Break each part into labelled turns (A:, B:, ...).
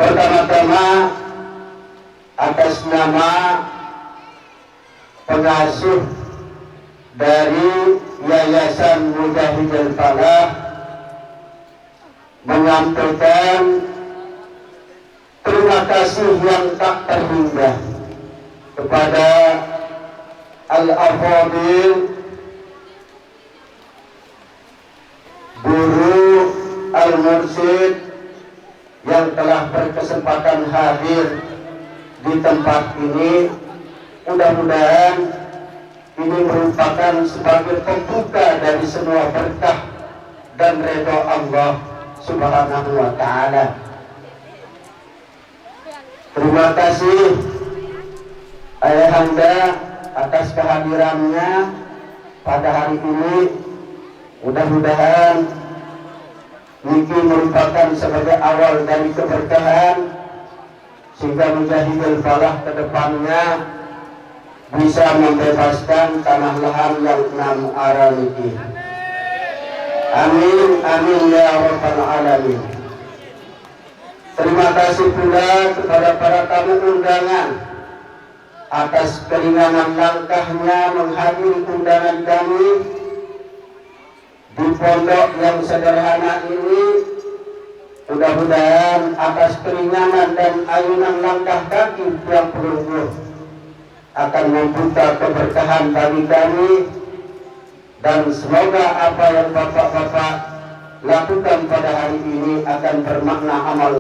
A: Pertama-tama atas nama pengasuh dari Yayasan Mujahidil Falah menyampaikan terima kasih yang tak terhingga kepada Al-Afadil Guru Al-Mursyid yang telah berkesempatan hadir di tempat ini. Mudah-mudahan ini merupakan sebagai pembuka dari semua berkah dan redha Allah Subhanahu wa ta'ala. Terima kasih Ayahanda atas kehadirannya pada hari ini. Mudah-mudahan ini merupakan sebagai awal dari keberkahan sehingga Mujahidil Falah ke depannya bisa membebaskan tanah lahan yang 6 arah ini. Amin, amin ya rabbal alamin. Terima kasih pula kepada para tamu undangan atas keringanan langkahnya menghadiri undangan kami di pondok yang sederhana ini. Mudah-mudahan atas keringanan dan ayunan langkah kaki yang pelungguh akan membuka keberkahan bagi kami, dan semoga apa yang bapak-bapak lakukan pada hari ini akan bermakna amal.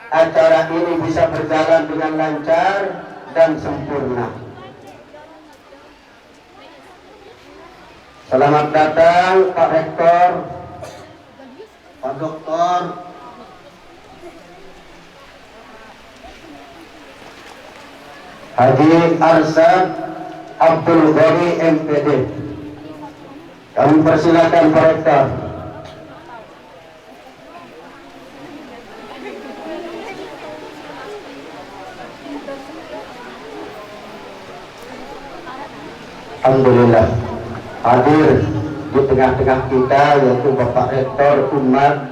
A: Acara ini bisa berjalan dengan lancar dan sempurna. Selamat datang Pak Rektor, Pak Doktor, Haji Arsad Abdul Ghani MPD. Kami persilakan Pak Rektor. Alhamdulillah hadir di tengah-tengah kita yaitu Bapak Rektor Umat,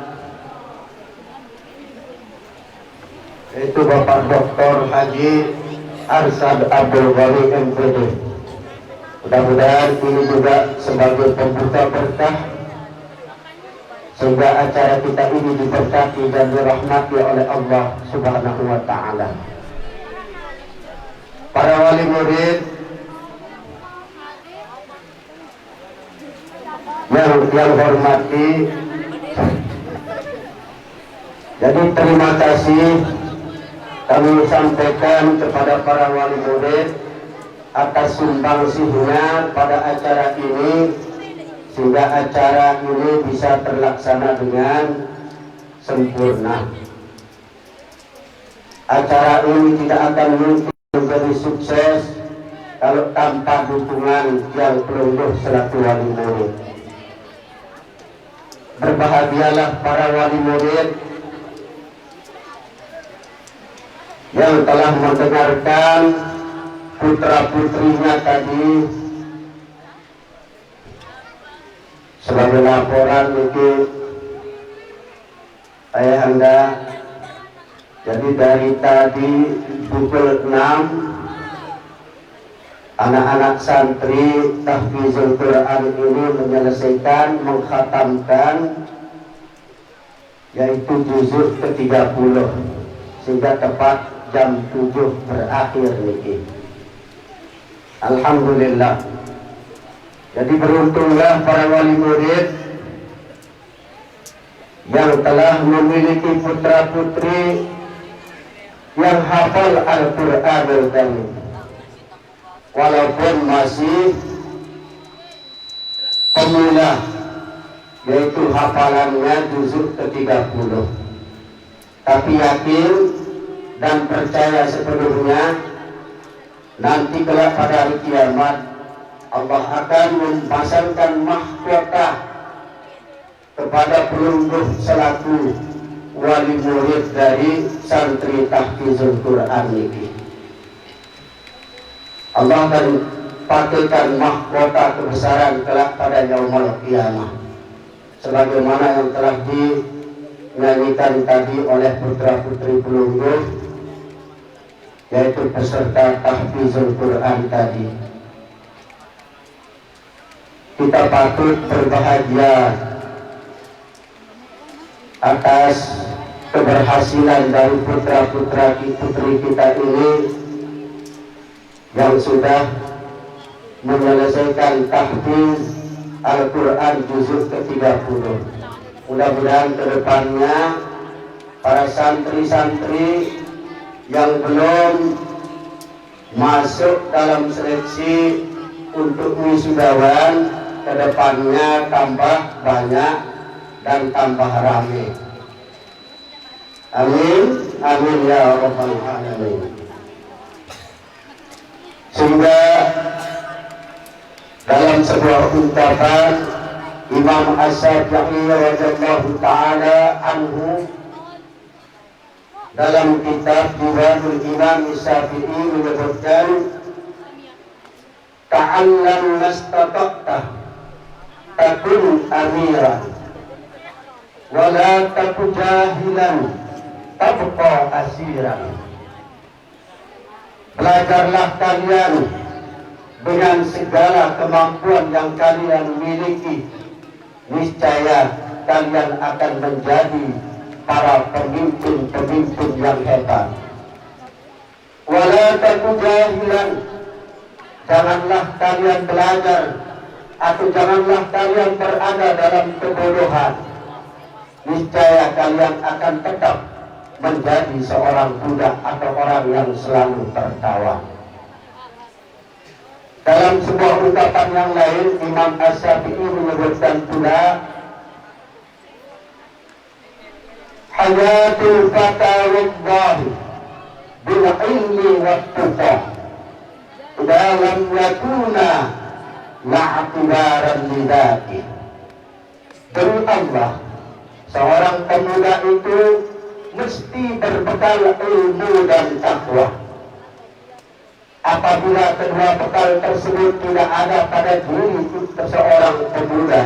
A: yaitu Bapak Dr. Haji Arsad Abdul Ghani MPD. Mudah-mudahan ini juga sebagai pembuka berkah sehingga acara kita ini diberkati dan dirahmati oleh Allah Subhanahu wa ta'ala. Para wali murid yang hormati, jadi terima kasih kami sampaikan kepada para wali murid atas sumbangsihnya pada acara ini sehingga acara ini bisa terlaksana dengan sempurna. Acara ini tidak akan mungkin menjadi sukses kalau tanpa dukungan yang pelungguh selaku wali murid. Berbahagialah para wali murid yang telah mendengarkan putra-putrinya tadi sebagai laporan itu Ayahanda. Jadi dari tadi pukul 6 anak-anak santri tahfizul Quran ini menyelesaikan mengkhatamkan yaitu juzuk ke-30 sehingga tepat jam 7 berakhir niki. Alhamdulillah. Jadi beruntunglah para wali murid yang telah memiliki putra-putri yang hafal Al-Qur'anul Karim. Walaupun masih pemula, yaitu hafalannya juzuk ke-30. Tapi yakin dan percaya sepenuhnya nanti kelak pada hari kiamat Allah akan memasangkan mahkota kepada pelungguh selaku wali murid dari santri tahfizul Quran ini. Allah akan pakaikan mahkota kebesaran kelak pada yaumul qiyamah, sebagaimana yang telah dinyanyikan tadi oleh putra-putri pelungguh, yaitu peserta tahfizul Quran tadi. Kita patut berbahagia atas keberhasilan dari putra-putra putri kita ini yang sudah menyelesaikan tahfiz Al-Quran juzuk ke-30. Mudah-mudahan ke depannya para santri-santri yang belum masuk dalam seleksi untuk wisudawan ke depannya tambah banyak dan tambah ramai. Amin, amin ya rabbal alamin. Sehingga dalam sebuah ungkapan Imam Asy-Syafi'i radhiyallahu taala anhu dalam kitab Diwanul Imam Syafi'i menyebutkan, ta'allam mastata'ta takun amiran wa la taku jahilan tabqa asiran. Belajarlah kalian dengan segala kemampuan yang kalian miliki, niscaya kalian akan menjadi para pemimpin-pemimpin yang hebat. Wala taku jahilan, janganlah kalian belajar atau janganlah kalian berada dalam kebodohan, niscaya kalian akan tetap menjadi seorang budak atau orang yang selalu tertawa. Dalam sebuah ungkapan yang lain, Imam Asy-Syafi'i menyebutkan pula, hayatul fata wallahi bil ilmi wat tuqa dalam yakuna la'tibaran lidati. Demi Allah, seorang pemuda itu mesti berbekal ilmu dan takwa. Apabila kedua bekal tersebut tidak ada pada diri seorang pemuda,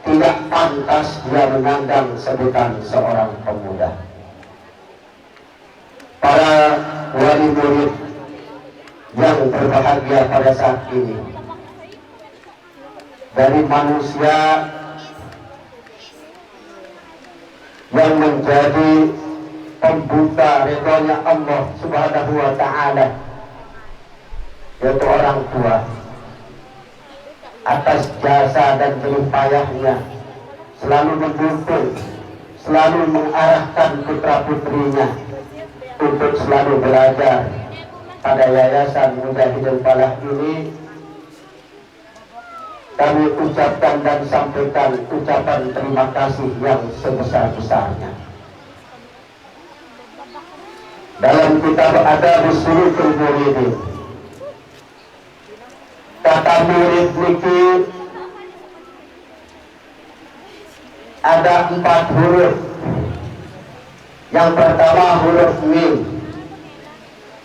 A: tidak pantas dia menandang sebutan seorang pemuda. Para wali murid yang berbahagia pada saat ini, dari manusia yang menjadi pembuka ridhonya Allah Subhanahu wa ta'ala, yaitu orang tua, atas jasa dan jerih payahnya selalu mendukung, selalu mengarahkan putra-putrinya untuk selalu belajar pada Yayasan Mujahidin Falah ini. Kami ucapkan dan sampaikan ucapan terima kasih yang sebesar-besarnya. Dalam kitab Adabus Sulukul Muridin, kata murid niki ada 4 huruf. Yang pertama huruf mim,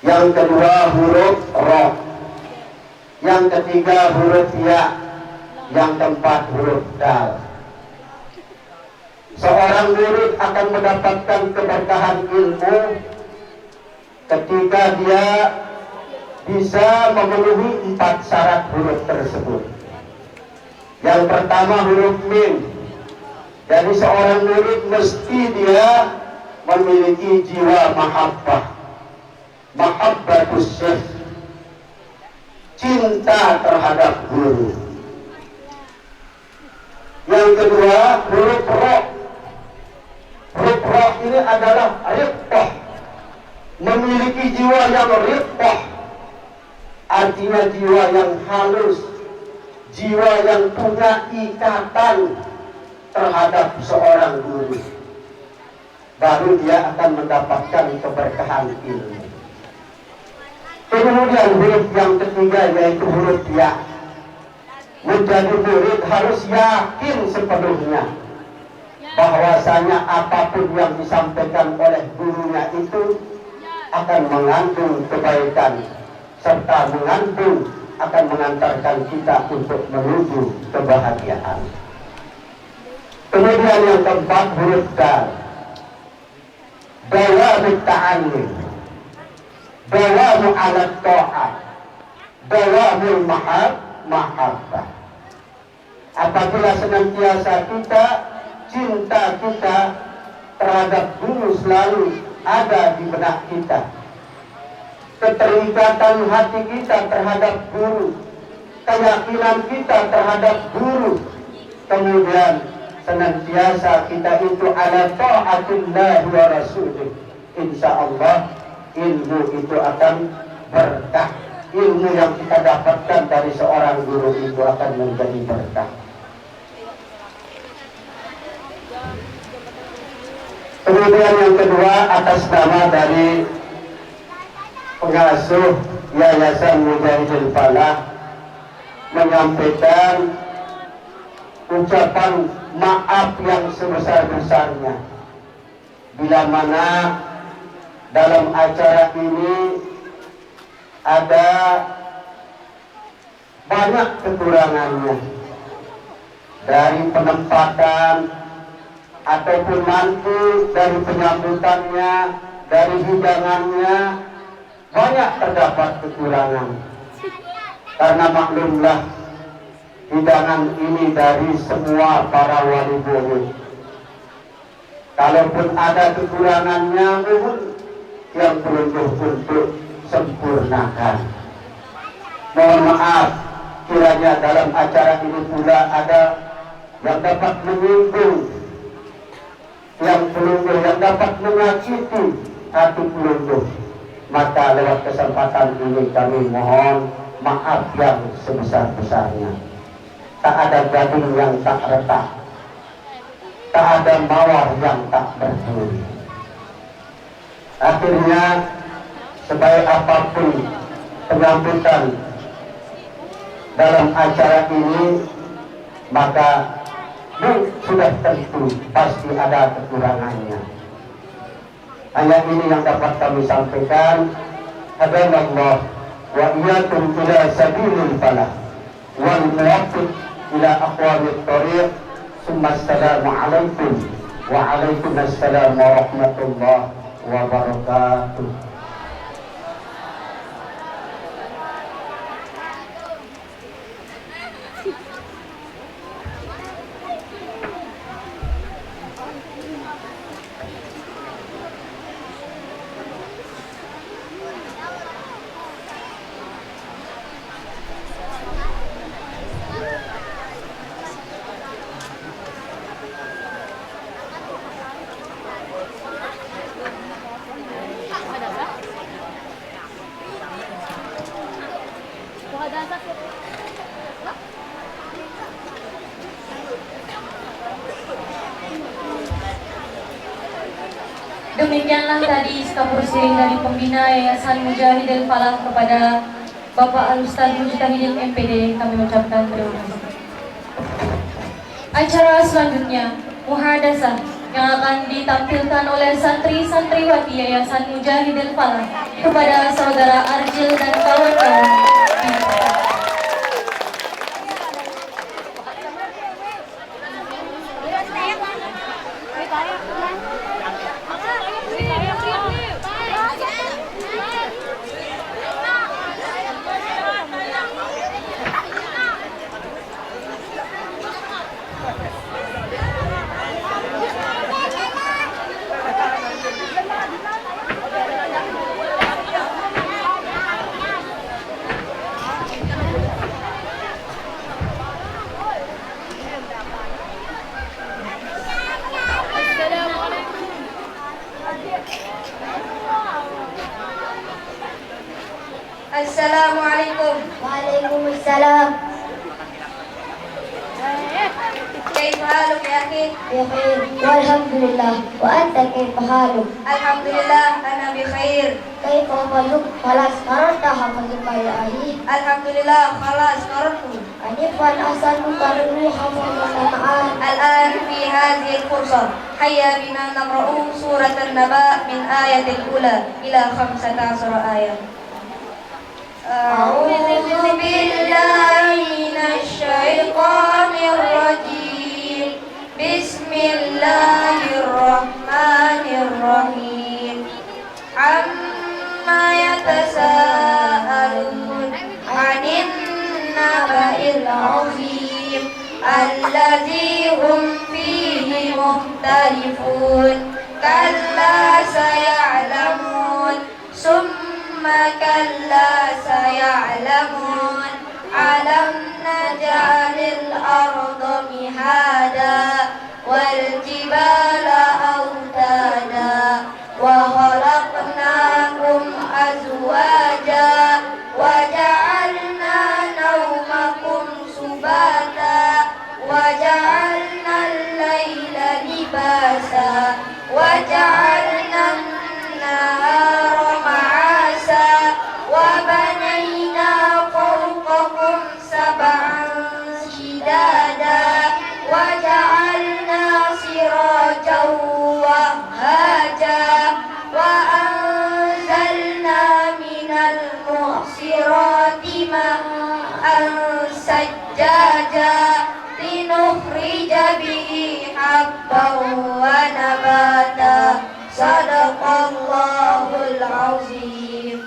A: yang kedua huruf ro, yang ketiga huruf ya, yang keempat huruf dal. Seorang murid akan mendapatkan keberkahan ilmu ketika dia bisa memenuhi 4 syarat huruf tersebut. Yang pertama huruf mim. Jadi seorang murid mesti dia memiliki jiwa mahabbah, mahabbatus syekh, cinta terhadap guru. Yang kedua huruf ro. Huruf ro ini adalah riqqah, memiliki jiwa yang riqqah, artinya jiwa yang halus, jiwa yang punya ikatan terhadap seorang guru, baru dia akan mendapatkan keberkahan ilmu. Kemudian huruf yang ketiga yaitu huruf ya. Menjadi murid harus yakin sepenuhnya bahwasanya apapun yang disampaikan oleh gurunya itu akan mengandung kebaikan serta akan mengantarkan kita untuk menuju kebahagiaan. Kemudian yang keempat huruf dal. Dawamut ta'allim, dawamu ala ta'at, dawamul mahabbah. Apabila senantiasa cinta kita terhadap guru selalu ada di benak kita, keterikatan hati kita terhadap guru, keyakinan kita terhadap guru, kemudian senantiasa kita itu ala ta'atillah wa rasulih, insyaallah ilmu itu akan berkah. Ilmu yang kita dapatkan dari seorang guru itu akan menjadi berkah. Kemudian yang kedua, atas nama dari pengasuh Yayasan Mujahidin Falah menyampaikan ucapan maaf yang sebesar-besarnya bila mana dalam acara ini ada banyak kekurangannya dari penempatan ataupun nanti dari penyambutannya, dari hidangannya, banyak terdapat kekurangan. Karena maklumlah hidangan ini dari semua para wali murid. Kalaupun ada kekurangannya, mohon yang beruntung untuk sempurnakan. Mohon maaf kiranya dalam acara ini pula ada yang dapat menyinggung, yang pelungguh, yang dapat menyakiti hati pelungguh. Maka lewat kesempatan ini kami mohon maaf yang sebesar-besarnya. Tak ada gading yang tak retak, tak ada mawar yang tak berduri. Akhirnya sebaik apapun penyambutan dalam acara ini, maka sudah tentu pasti ada kekurangannya. Hanya ini yang dapat kami sampaikan. Hadanallah wa iyyakum ila sabilil falah wal muwaffiq ila aqwamit thariq. Assalamu alaikum wa alaikumussalam warahmatullahi wabarakatuh.
B: Demikianlah tadi sekapur siring dari pembina Yayasan Mujahidin Falah kepada Bapak Al-Ustaz Mujtahidin MPD. Kami ucapkan terima kasih. Acara selanjutnya muhadasah yang akan ditampilkan oleh santri-santriwati Yayasan Mujahidin Falah kepada saudara Arjil dan kawan-kawan. Assalamualaikum.
C: Waalaikumsalam.
B: Kaifa haluk ya? أخي؟
C: بخير والحمد لله. وأنت كيف حالك؟
B: الحمد لله أنا بخير.
C: كيف حالك؟ خلاص قررت حفظ القرآن؟
B: الحمد لله خلاص قررت.
C: أنفا أحسن قرر حفظ القرآن.
B: الآن في هذه الفرصة هيا بنا نقرأ سورة النبأ من آية الأولى إلى 15 آية. أعوذ بالله من الشيطان الرجيم. بسم الله الرحمن الرحيم. عما يتساءلون عن النبأ العظيم الذي هم فيه مختلفون. كلا سيعلمون ثم كلا سيعلمون. ألم نجعل الأرض مهادا والجبال أوتادا وخلقناكم أزواجا وجعلنا نومكم سباتا وجعلنا الليل لباسا وجعلنا النهار معاشا وبنينا فوقكم سبعا شدادا وجعلنا سراجا وهاجا وأنزلنا من المعصرات ماء سجاجا لنخرج به حبا ونباتا. صدق الله العظيم.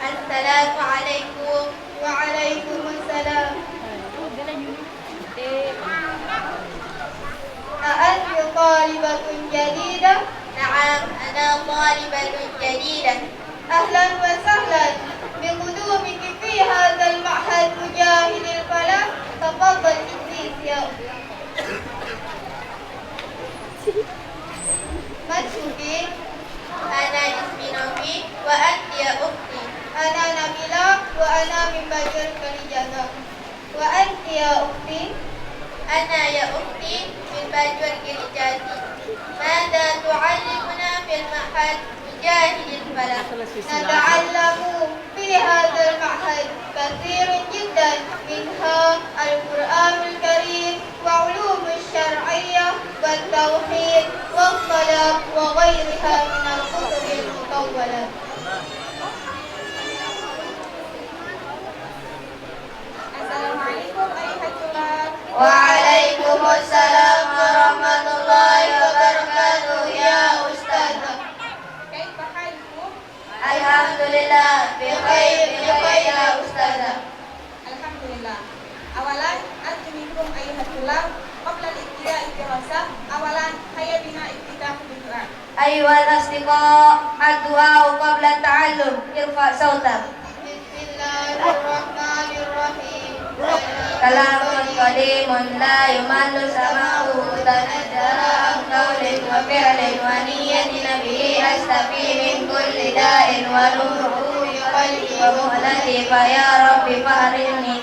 B: السلام عليكم.
C: وعليكم السلام. أأنت طالبة جديدة؟
B: نعم أنا طالبة جديدة.
C: أهلا وسهلا بقدومك في هذا المعهد مجاهد الفلاح. تفضل اجلس يا أختي. ما اسمك؟
B: أنا اسمي نوفي وأنت يا أختي.
C: أنا نبيلة وأنا من بجر كريجانا. وأنت يا أختي؟
B: أنا يا أختي من بجر كريجاتي. ماذا تعلمنا في المعهد مجاهد الفلاح؟
C: نتعلم في هذا المعهد كثير جدا، منها القرآن الكريم وعلوم الشرعية والتوحيد والصلاة وغيرها من الكتب المطولة. السلام عليكم أيها الطلاب.
B: وعليكم السلام ورحمة الله وبركاته يا أستاذة.
C: كيف حالكم؟
B: الحمد لله بخير يا أستاذة.
C: الحمد لله. أولا أنتم منكم أيها الطلاب قبل الابتداء الدراسة. أولا هيا بنا افتتاح بالدعاء.
B: أيها الأصدقاء الدعاء قبل التعلم. ارفع صوتك.
C: بسم الله الرحمن الرحيم.
B: كلام قديم لا يمل سماعه تنزل عن قول وفعل ونية به أستفي من كل داء ونوره بقلبي ومهلتي فيا رب فأرني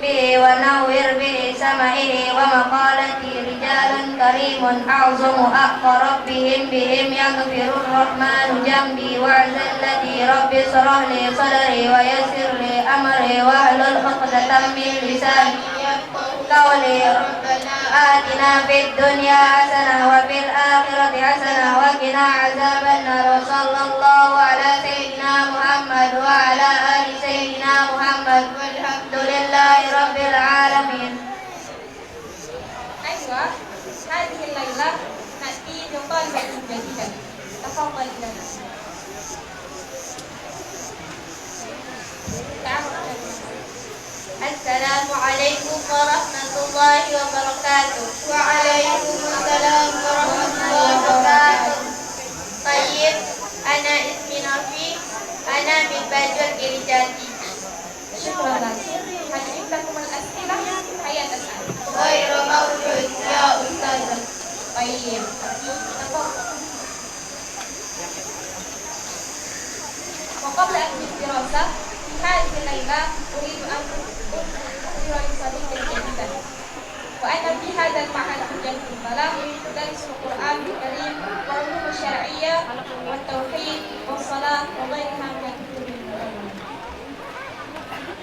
B: به ونور به سمعه ومقالتي رجال كريم أعظم أقرب بهم يغفر الرحمن جنبي وعزلتي رب اشرح لي صدري ويسر لي أمري واحلل عقدة من لساني قولي. آتنا في الدنيا حسنة وفي الآخرة حسنة وقنا عذاب النار. وصلى الله على سيدنا محمد وعلى آل سيدنا محمد والحمد لله رب العالمين.
C: أيوة، هذه الليلة نأتي بطالبة جديدة. تفضل لنا.
B: السلام عليكم ورحمة الله وبركاته.
C: وعليكم السلام ورحمة الله وبركاته.
B: طيب أنا اسمي نافي. أنا من بجر جريجاتي.
C: شكرا لك. هل عندكم الأسئلة؟ هيا تسأل.
B: غير موجود يا أستاذة.
C: طيب تفضل. وقبل الدراسة في هذه الليلة أريد أن أخبر لصديقي جديدا وأنا في هذا المعهد حجة البلاغ أدرس القرآن الكريم والعلوم الشرعية والتوحيد والصلاة وغيرها من الكتب المؤمنة.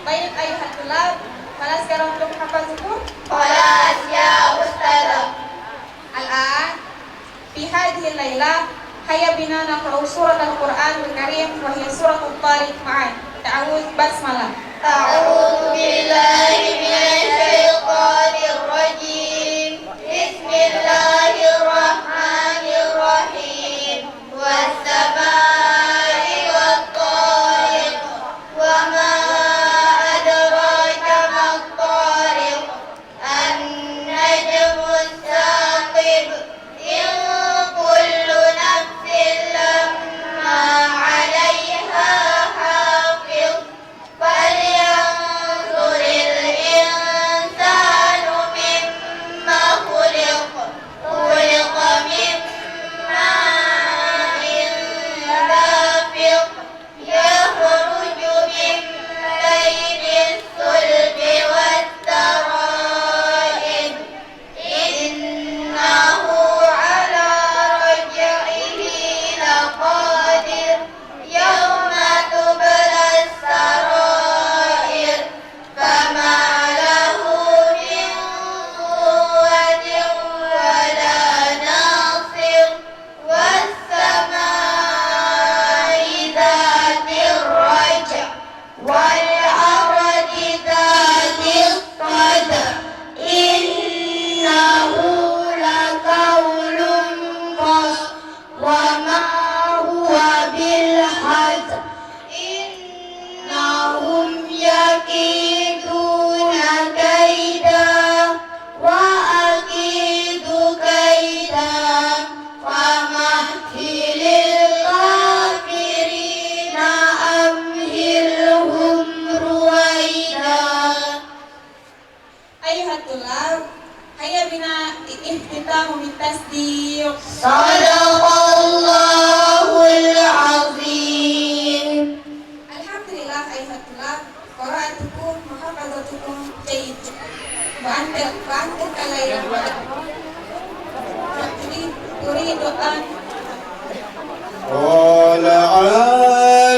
C: طيب أيها الطلاب، خلاص قرأتم حفظكم؟
D: خلاص يا أستاذة.
C: الآن في هذه الليلة هيا بنا نقرأ سورة القرآن الكريم وهي سورة الطارق معا. تعوذ بسملة.
D: أعوذ بالله من الشيطان الرجيم. بسم الله الرحمن الرحيم. والسماء والطارق وما أدراك ما الطارق النجم الثاقب إن كل نفس لما عليها حافظ فلينظر الإنسان مما خلق من ماء دافق يخرج من بين الصلب والترائب إنه على رجعه لقادر يوم تبلى السرائر فما له من قوة ولا ناصر والسماء ذات الرجع والأرض ذات الصدع إنه لقول فصل وما هو بالهزل إنهم يكيدون كيدا وأكيد كيدا فمهل الكافرين أمهلهم رويدا.
C: أيها الطلاب، هيا بنا الاختتام بالتصديق.
D: صدق الله العظيم.
C: Alhamdulillah ayuhat tulab, qira'atukum wa hafazatukum jayyid. Wa anta kalaylan turidu an
A: طلع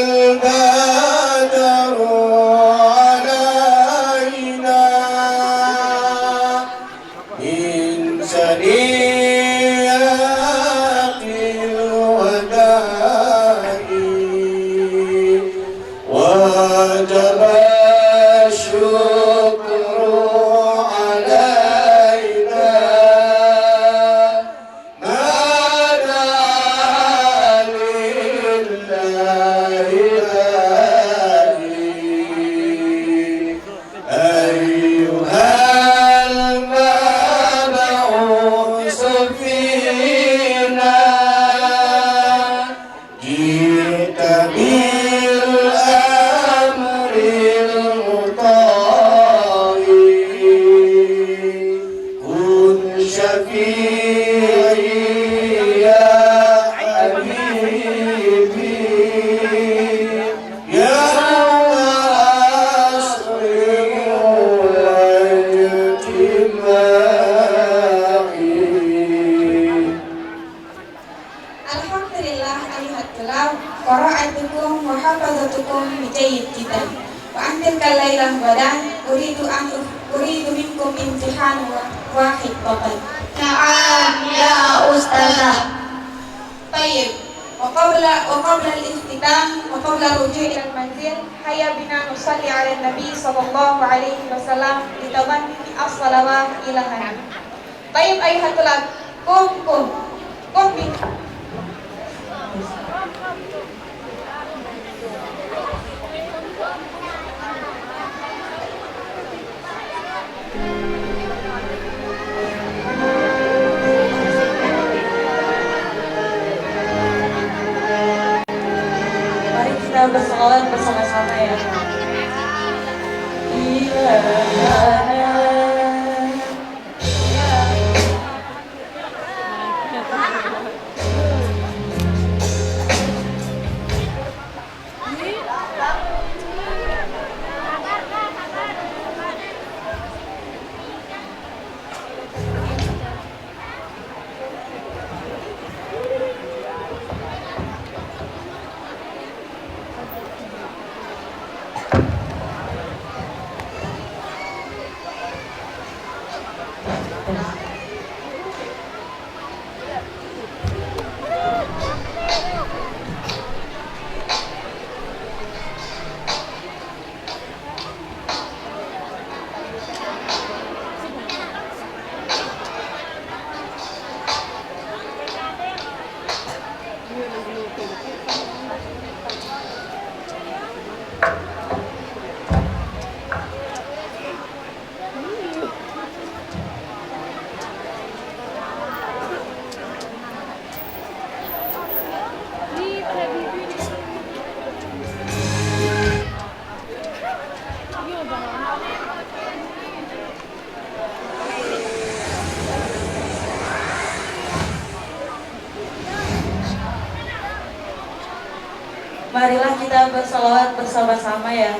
A: البدر علينا من سنيات الوداع وجب الشكر علينا ما دعا لله أيها المبعوث فينا جئت بالأمر المطاع كن شفيعي يا حبيبي يا عصري واجتماعي.
C: Alhamdulillah ayuhat tulab, qira'atukum wa hafazatukum jayyid jiddan. Wa antil kalaylan badan uridu minkum imtihan wahid faqat.
D: نعم يا أستاذة.
C: طيب وقبل الاختتام وقبل الرجوع إلى المنزل هيا بنا نصلي على النبي صلى الله عليه وسلم لتضمن الصلوات إلى هنا. طيب أيها الطلاب، قم mari kita bersolat bersama-sama ya. Ilahana
B: Marilah kita bersalawat bersama-sama ya.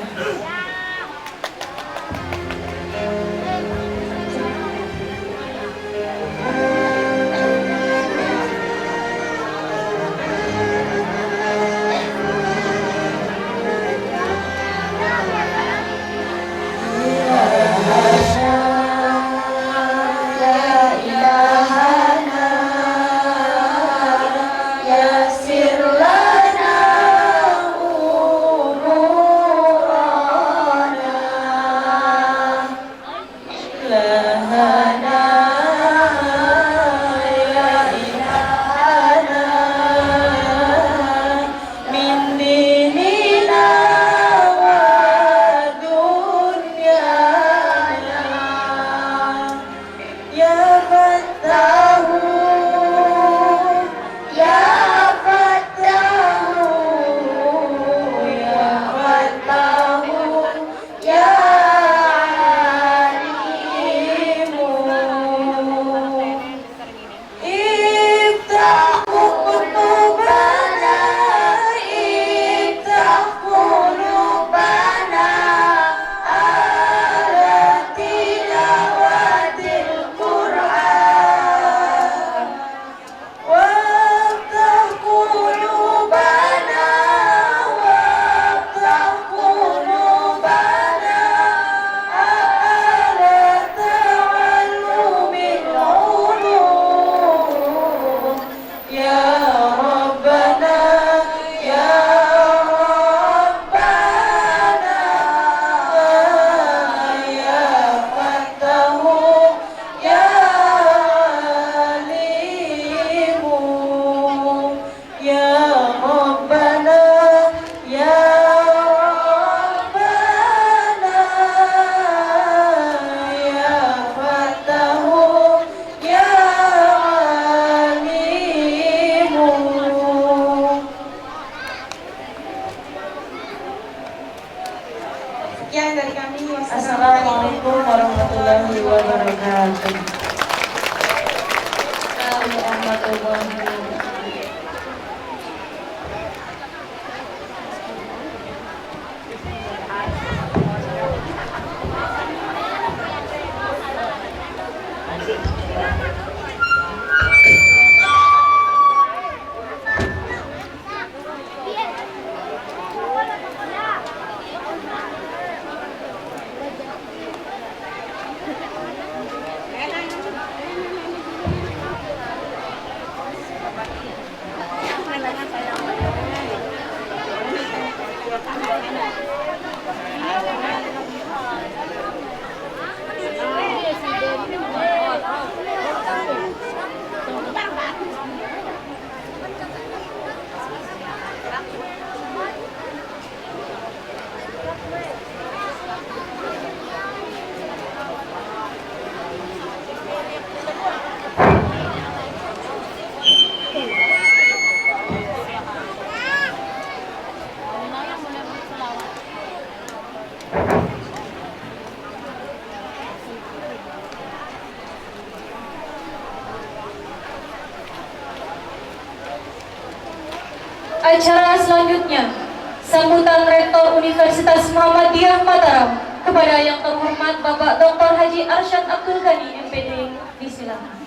C: Sekian dari kami.
B: Assalamualaikum warahmatullahi wabarakatuh. Acara selanjutnya, sambutan Rektor Universitas Muhammadiyah Mataram kepada yang terhormat Bapak Dr. Haji Arsyad Abdul Ghani MPD, disilakan.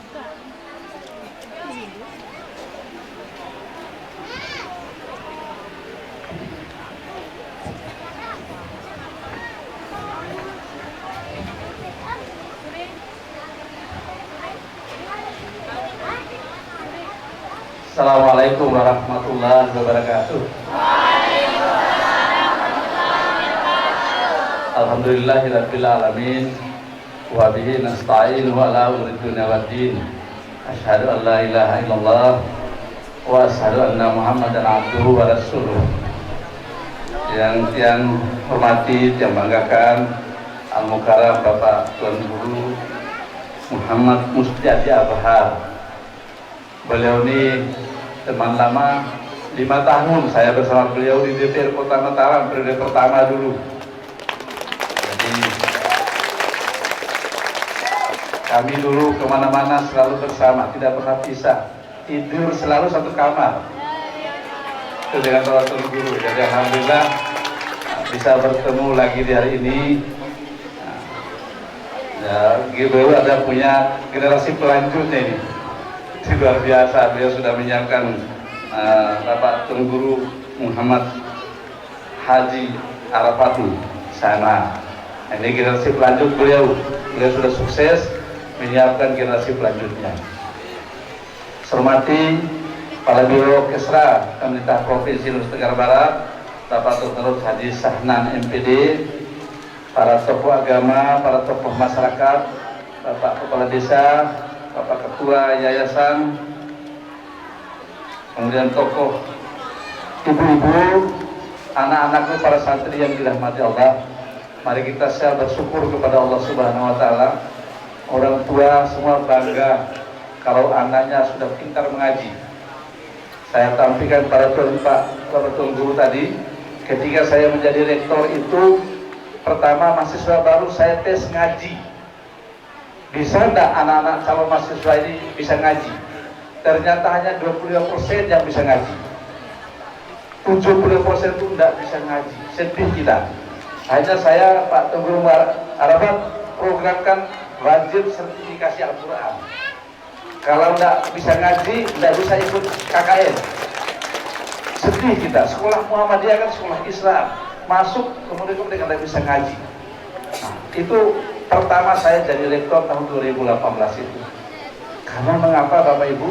E: Assalamualaikum warahmatullahi wabarakatuh. Alhamdulillahirabbil alamin wa bihi nasta'in wa ala umuri dunya waddin. Asyhadu an la ilaha illallah wa asyhadu anna Muhammadan abduhu wa rasuluh. Yang hormati, yang banggakan Al-Mukarram Bapak Tuan Guru Muhammad Mustiadi Abhar. Beliau ini teman lama, 5 tahun saya bersama beliau di DPR Kota Mataram periode pertama dulu. Jadi kami dulu kemana-mana selalu bersama, tidak pernah pisah, tidur selalu satu kamar. Itu dengan Bapak Tuan Guru. Jadi alhamdulillah bisa bertemu lagi di hari ini. Ya, GBU ada punya generasi pelanjutnya ini. Itu luar biasa, beliau sudah menyiapkan Bapak Tuan Guru Muhammad Haji Arafatul sana. Ini generasi pelanjut beliau sudah sukses menyiapkan generasi pelanjutnya. Hormati Kepala Biro Kesra Pemerintah Provinsi Nusa Tenggara Barat, Bapak Dr. Haji Sahnan MPD, para tokoh agama, para tokoh masyarakat, Bapak Kepala Desa, Bapak Ketua Yayasan, kemudian tokoh ibu-ibu, anak-anakku, para santri yang dirahmati Allah. Mari kita secara bersyukur kepada Allah Subhanahu wa Ta'ala. Orang tua semua bangga kalau anaknya sudah pintar mengaji. Saya tampilkan para Tuan Guru tadi, ketika saya menjadi rektor itu, pertama mahasiswa baru saya tes ngaji. Bisa enggak anak-anak calon mahasiswa ini bisa ngaji? Ternyata hanya 25% yang bisa ngaji. 70% itu enggak bisa ngaji. Sedih kita. Hanya saya, Pak Tuan Guru Arafat, programkan wajib sertifikasi Al-Quran. Kalau enggak bisa ngaji, enggak bisa ikut KKN. Sedih kita. Sekolah Muhammadiyah kan sekolah Islam. Masuk kemudian enggak bisa ngaji. Nah, itu pertama saya jadi rektor tahun 2018 itu. Karena mengapa Bapak Ibu?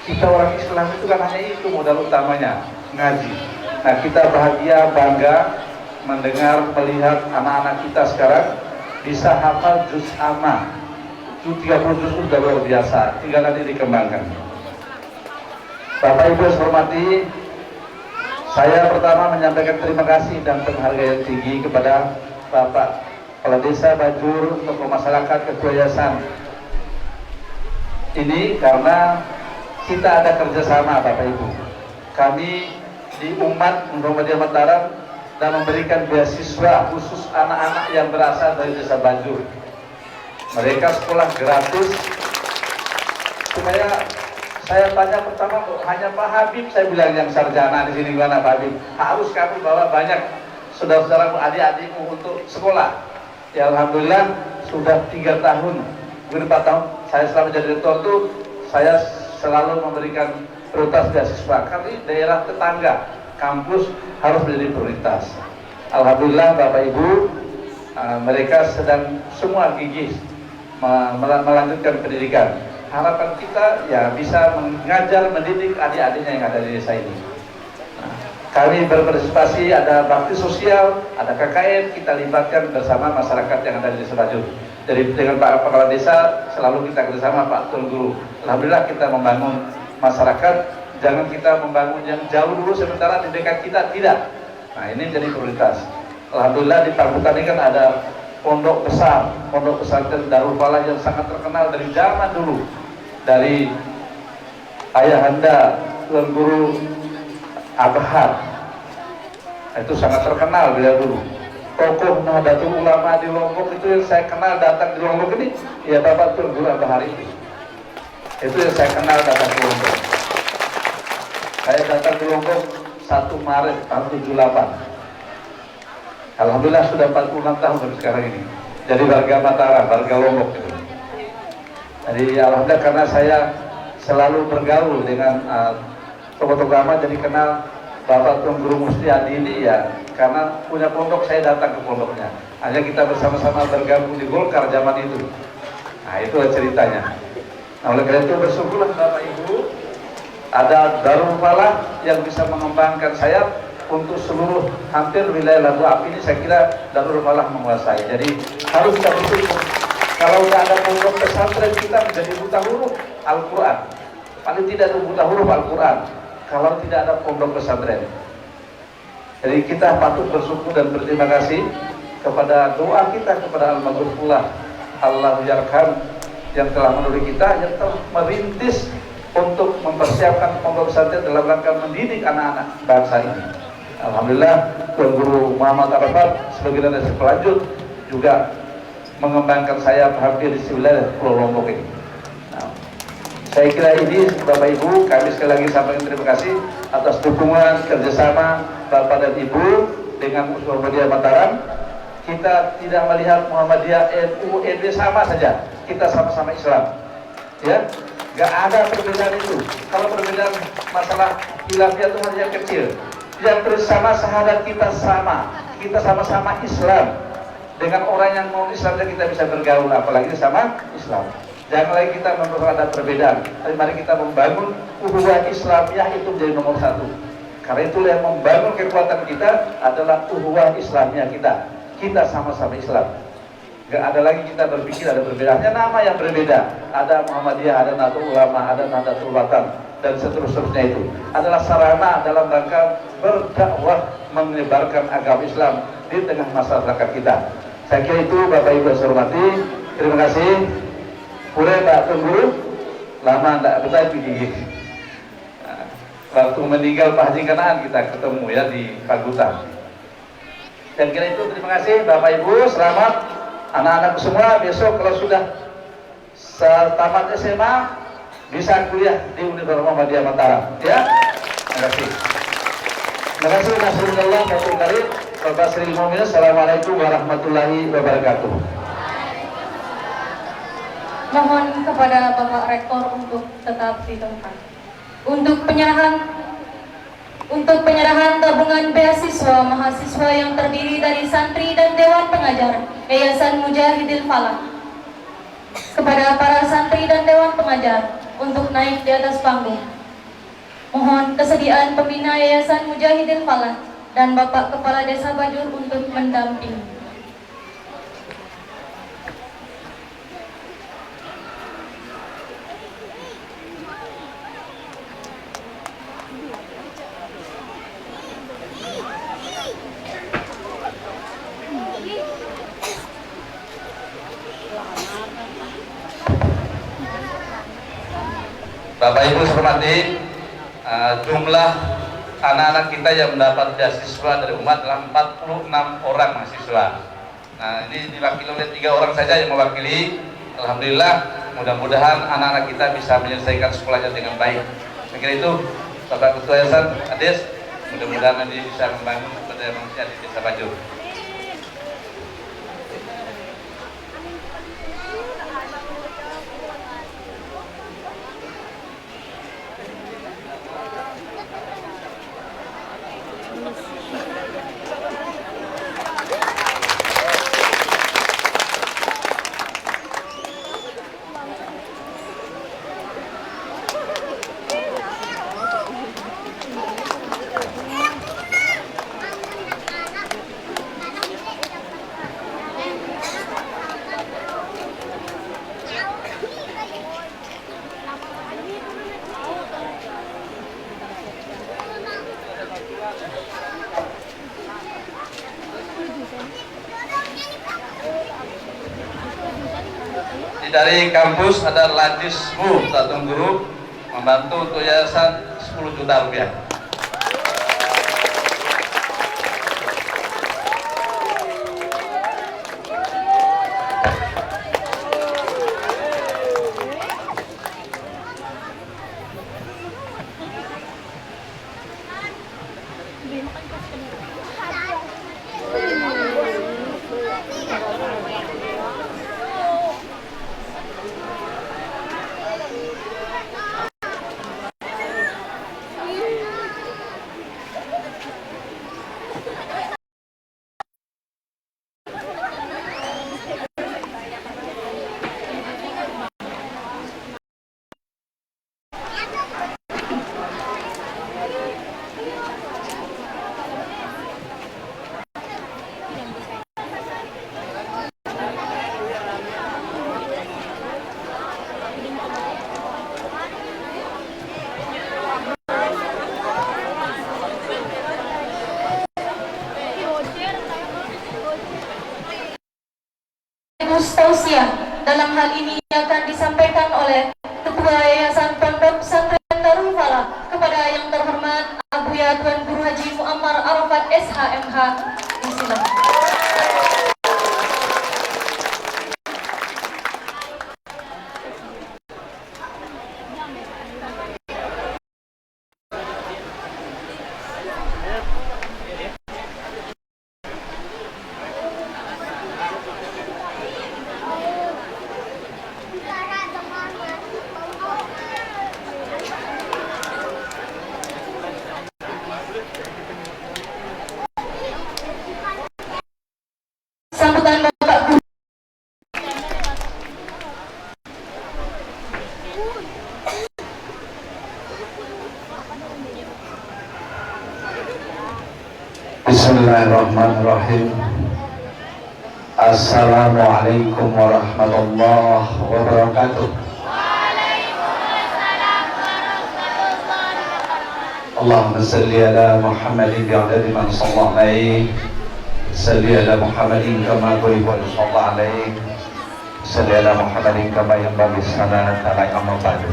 E: Kita orang Islam itu kan hanya itu modal utamanya, ngaji. Nah, kita bahagia, bangga mendengar, melihat anak-anak kita sekarang bisa hafal juz amma. Itu 30 juz sudah luar biasa, tinggal nanti dikembangkan. Bapak Ibu yang hormati, saya pertama menyampaikan terima kasih dan penghargaan tinggi kepada Bapak Kepala Desa Bajur, tokoh masyarakat, Ketua Yayasan. Ini karena kita ada kerjasama Bapak Ibu. Kami di umat Muhammadiyah Mataram dan memberikan beasiswa khusus anak-anak yang berasal dari Desa Bajur. Mereka sekolah gratis. Supaya saya tanya pertama, hanya Pak Habib saya bilang yang sarjana di sini mana Pak Habib? Harus kamu bawa banyak saudara-saudaramu, adik-adikmu untuk sekolah. Ya alhamdulillah sudah 3 tahun, 4 tahun saya selama jadi rektor itu saya selalu memberikan prioritas beasiswa karena daerah tetangga kampus harus menjadi prioritas. Alhamdulillah Bapak Ibu, mereka sedang semua gigih melanjutkan pendidikan. Harapan kita ya bisa mengajar, mendidik adik-adiknya yang ada di desa ini. Kami berpartisipasi, ada bakti sosial, ada KKN, kita libatkan bersama masyarakat yang ada di Desa Bajur. Jadi dengan Pak Kepala Desa selalu kita bersama Pak Tuan Guru. Alhamdulillah kita membangun masyarakat, jangan kita membangun yang jauh dulu sementara di dekat kita, tidak. Nah ini menjadi prioritas. Alhamdulillah di Pamukan ini kan ada pondok pesantren Darul Falah yang sangat terkenal dari zaman dulu. Dari ayahanda Tuan Guru Abhar, itu sangat terkenal beliau dulu. Tokoh Nahdlatul Ulama di Lombok itu yang saya kenal datang di Lombok ini, ya Bapak Tuan Guru Abhar itu yang saya kenal datang di Lombok. Saya datang di Lombok 1 Maret tahun 78. Alhamdulillah sudah 46 tahun sampai sekarang ini. Jadi warga Mataram, warga Lombok itu. Jadi alhamdulillah karena saya selalu bergaul dengan tokoh-tokoh agama, jadi kenal Bapak Tuan Guru Mustiadi ini ya karena punya pondok, saya datang ke pondoknya. Hanya kita bersama-sama bergabung di Golkar zaman itu. Nah itu ceritanya. Nah oleh karena itu bersyukurlah Bapak Ibu ada Darul Falah yang bisa mengembangkan sayap untuk seluruh hampir wilayah Labu Api ini. Saya kira Darul Falah menguasai. Jadi harus kita bersyukur. Kalau tidak ada pondok pesantren kita menjadi buta huruf Al-Quran. paling tidak buta huruf Al-Quran kalau tidak ada pondok pesantren. Jadi kita patut bersyukur dan berterima kasih kepada doa kita kepada Al-Maghfurullah Allah Yarham yang telah menolong kita, yang telah merintis untuk mempersiapkan pondok pesantren dalam rangka mendidik anak-anak bangsa ini. Alhamdulillah, Tuan Guru Muhammad Arafat sebagai generasi pelanjut juga mengembangkan saya hampir di wilayah Pulau Lombok ini. Nah, saya kira ini Bapak Ibu, kami sekali lagi sampaikan terima kasih atas dukungan kerjasama Bapak dan Ibu dengan Muhammadiyah Mataram. Kita tidak melihat Muhammadiyah NU NB sama saja, kita sama-sama Islam, ya, nggak ada perbedaan itu. Kalau perbedaan masalah khilafiyah itu hanya yang kecil. Yang bersama sahadat kita sama, kita sama-sama Islam. Dengan orang yang non Islam kita bisa bergaul, apalagi sama Islam. Jangan lagi kita ada perbedaan. Tapi mari kita membangun ukhuwah Islamiyah itu menjadi nomor satu. Karena itulah yang membangun kekuatan kita adalah ukhuwah Islamiyah kita. Kita sama-sama Islam. Gak ada lagi kita berpikir ada perbedaannya, nama yang berbeda. Ada Muhammadiyah, ada Nahdlatul Ulama, ada Nahdlatul Watan, dan seterusnya itu adalah sarana dalam rangka berdakwah menyebarkan agama Islam di tengah masyarakat kita. Saya kira itu Bapak Ibu saya hormati. Terima kasih. Pure Pak Tunggu, lama tidak betah gigi. Waktu meninggal Pak Haji Kanaan kita ketemu ya di Pagutan. Dan kira itu terima kasih Bapak Ibu, selamat anak-anak semua. Besok kalau sudah tamat SMA bisa kuliah di Universitas Muhammadiyah Mataram, ya. Terima kasih. Terima kasih Nasrullah Fatul Bapak Sri Mumin. Assalamualaikum warahmatullahi wabarakatuh.
B: Mohon kepada Bapak Rektor untuk tetap di tempat. Untuk penyerahan tabungan beasiswa mahasiswa yang terdiri dari santri dan Dewan Pengajar Yayasan Mujahidil Falah. Kepada para santri dan Dewan Pengajar untuk naik di atas panggung. Mohon kesediaan pembina Yayasan Mujahidil Falah dan Bapak Kepala Desa Bajur untuk mendampingi.
E: Bapak Ibu hormati, jumlah anak-anak kita yang mendapat beasiswa dari umat adalah 46 orang mahasiswa. Nah, ini diwakili oleh 3 orang saja yang mewakili. Alhamdulillah, mudah-mudahan anak-anak kita bisa menyelesaikan sekolahnya dengan baik. Saya kira itu Bapak Ketua Yayasan Ades, mudah-mudahan nanti bisa membangun sumber daya manusia di Desa Bajur. Dari kampus ada Lajismu Tatung Guru membantu untuk yayasan 10 juta rupiah.
B: dalam hal ini akan disampaikan oleh Ketua Yayasan Pondok Pesantren Darul Falah kepada yang terhormat Abuya Tuan Guru Haji Muammar Arafat SHMH. Silakan. Sambutan Bapak Guru.
E: Bismillahirrahmanirrahim. Assalamualaikum warahmatullahi wabarakatuh. Allahumma salli ala Muhammadin bi'adadi man sallallahu alaihi. Salli ala Muhammadin kama qulibun sallallahu alaihi. Salli ala Muhammadin kama yang bagi sana tanah amal badu.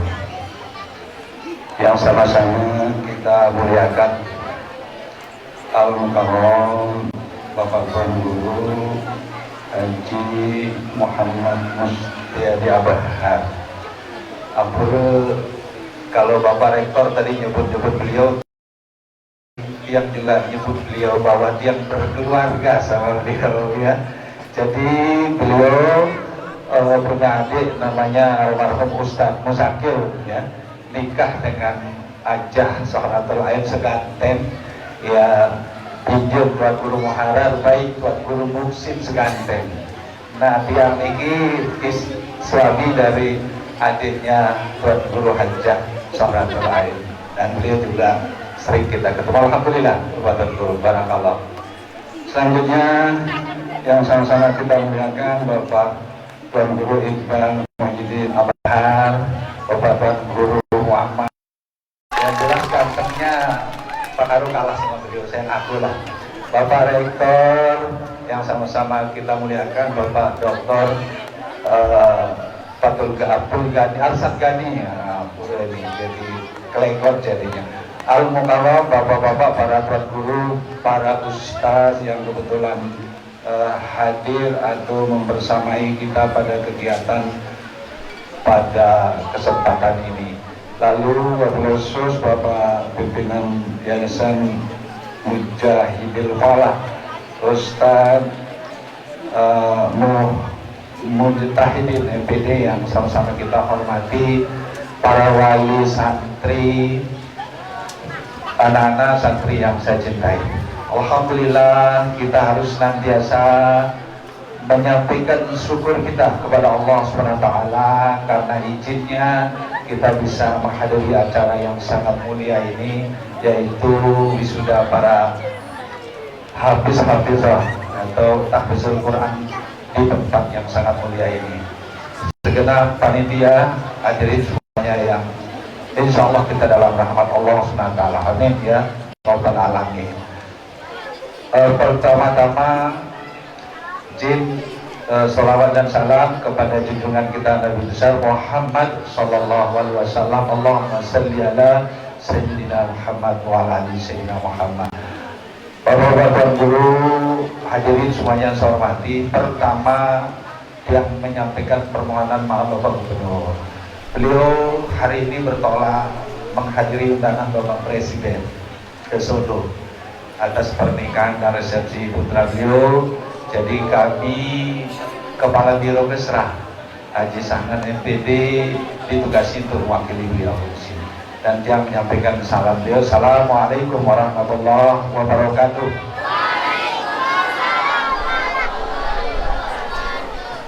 E: Yang sama-sama kita muliakan Al-Mukarram Bapak Tuan Guru Haji Muhammad Mustiadi Abahar. Ampun, kalau Bapak Rektor tadi nyebut-nyebut beliau, yang jelas nyebut beliau bahwa dia berkeluarga sama beliau ya. Jadi beliau punya adik namanya almarhum Ustadz Musakil ya, nikah dengan Ajah Sohratul Ain Seganten ya, pinjam Tuan Guru Muharar baik Tuan Guru Muksin Seganten. Nah dia ini suami dari adiknya Tuan Guru Hajah Sohratul Ain, dan beliau juga sering kita ketemu. Alhamdulillah, Tuan Guru, barakallah. Selanjutnya yang sama-sama kita muliakan Bapak Tuan Guru Iqbal Muhyiddin Abahar, Bapak Tuan Guru Muhammad. Yang jelas gantengnya Pak Haru kalah sama beliau, saya ngaku lah. Bapak Rektor yang sama-sama kita muliakan Bapak Dr. Abdul Ghani Arsad Ghani ya, ini jadi kelengkot jadinya. Al-Mukarram, bapak-bapak, para tuan guru, para ustaz yang kebetulan hadir atau membersamai kita pada kegiatan pada kesempatan ini. Lalu wabil khusus Bapak Pimpinan Yayasan Mujahidil Falah, Ustaz Mujtahidin MPD yang sama-sama kita hormati, para wali santri, anak-anak santri yang saya cintai. Alhamdulillah, kita harus senantiasa menyampaikan syukur kita kepada Allah SWT karena izinnya kita bisa menghadiri acara yang sangat mulia ini, yaitu wisuda para hafiz-hafizah atau tahfizul Quran di tempat yang sangat mulia ini. Segenap panitia hadirin semuanya yang insya Allah kita dalam rahmat Allah SWT. Amin ya Rabbal alamin. Pertama-tama izin salawat dan salam kepada junjungan kita Nabi besar Muhammad sallallahu alaihi wasallam. Allahumma salli ala sayyidina Muhammad wa ala ali sayyidina Muhammad. Bapak-bapak guru, hadirin semuanya yang saya hormati. Pertama yang menyampaikan permohonan maaf Bapak Gubernur. Beliau hari ini bertolak menghadiri undangan Bapak Presiden ke Solo atas pernikahan dan resepsi putra beliau. Jadi kami Kepala Biro Kesra Haji Sahnan MPD ditugasi untuk mewakili beliau di sini. Dan dia menyampaikan salam beliau. Assalamualaikum warahmatullahi wabarakatuh.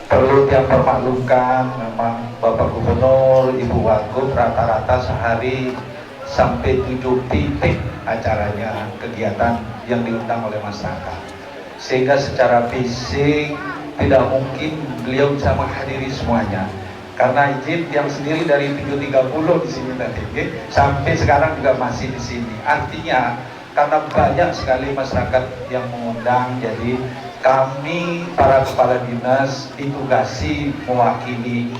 E: Perlu yang permaklumkan, memang Bapak Gubernur, Ibu Wagub rata-rata sehari sampai 7 titik acaranya, kegiatan yang diundang oleh masyarakat, sehingga secara fisik tidak mungkin beliau bisa menghadiri semuanya. Karena izin yang sendiri dari 7.30 di sini tadi, sampai sekarang juga masih di sini. Artinya karena banyak sekali masyarakat yang mengundang, jadi kami para kepala dinas ditugasi mewakili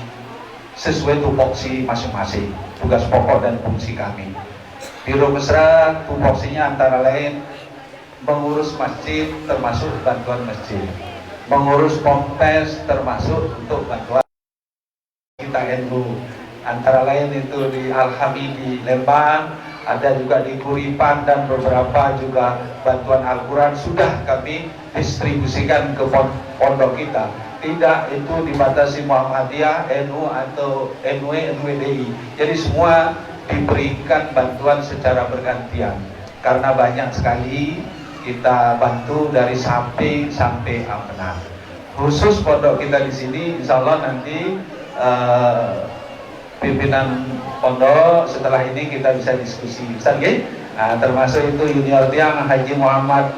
E: sesuai tupoksi masing-masing, tugas pokok dan fungsi kami. Biro Mesra tupoksinya antara lain mengurus masjid termasuk bantuan masjid, mengurus ponpes termasuk untuk bantuan kita NU, antara lain itu di Al-Hamidi Lembang, ada juga di Kuripan, dan beberapa juga bantuan Al-Quran sudah kami distribusikan ke pondok kita. Tidak itu dibatasi Muhammadiyah, NU atau NWDI. Jadi semua diberikan bantuan secara bergantian. Karena banyak sekali kita bantu dari samping sampai Ampenan. Khusus pondok kita di sini, insya Allah nanti pimpinan pondok setelah ini kita bisa diskusi, Ustaz, okay? Nah, termasuk itu junior tiang Haji Muhammad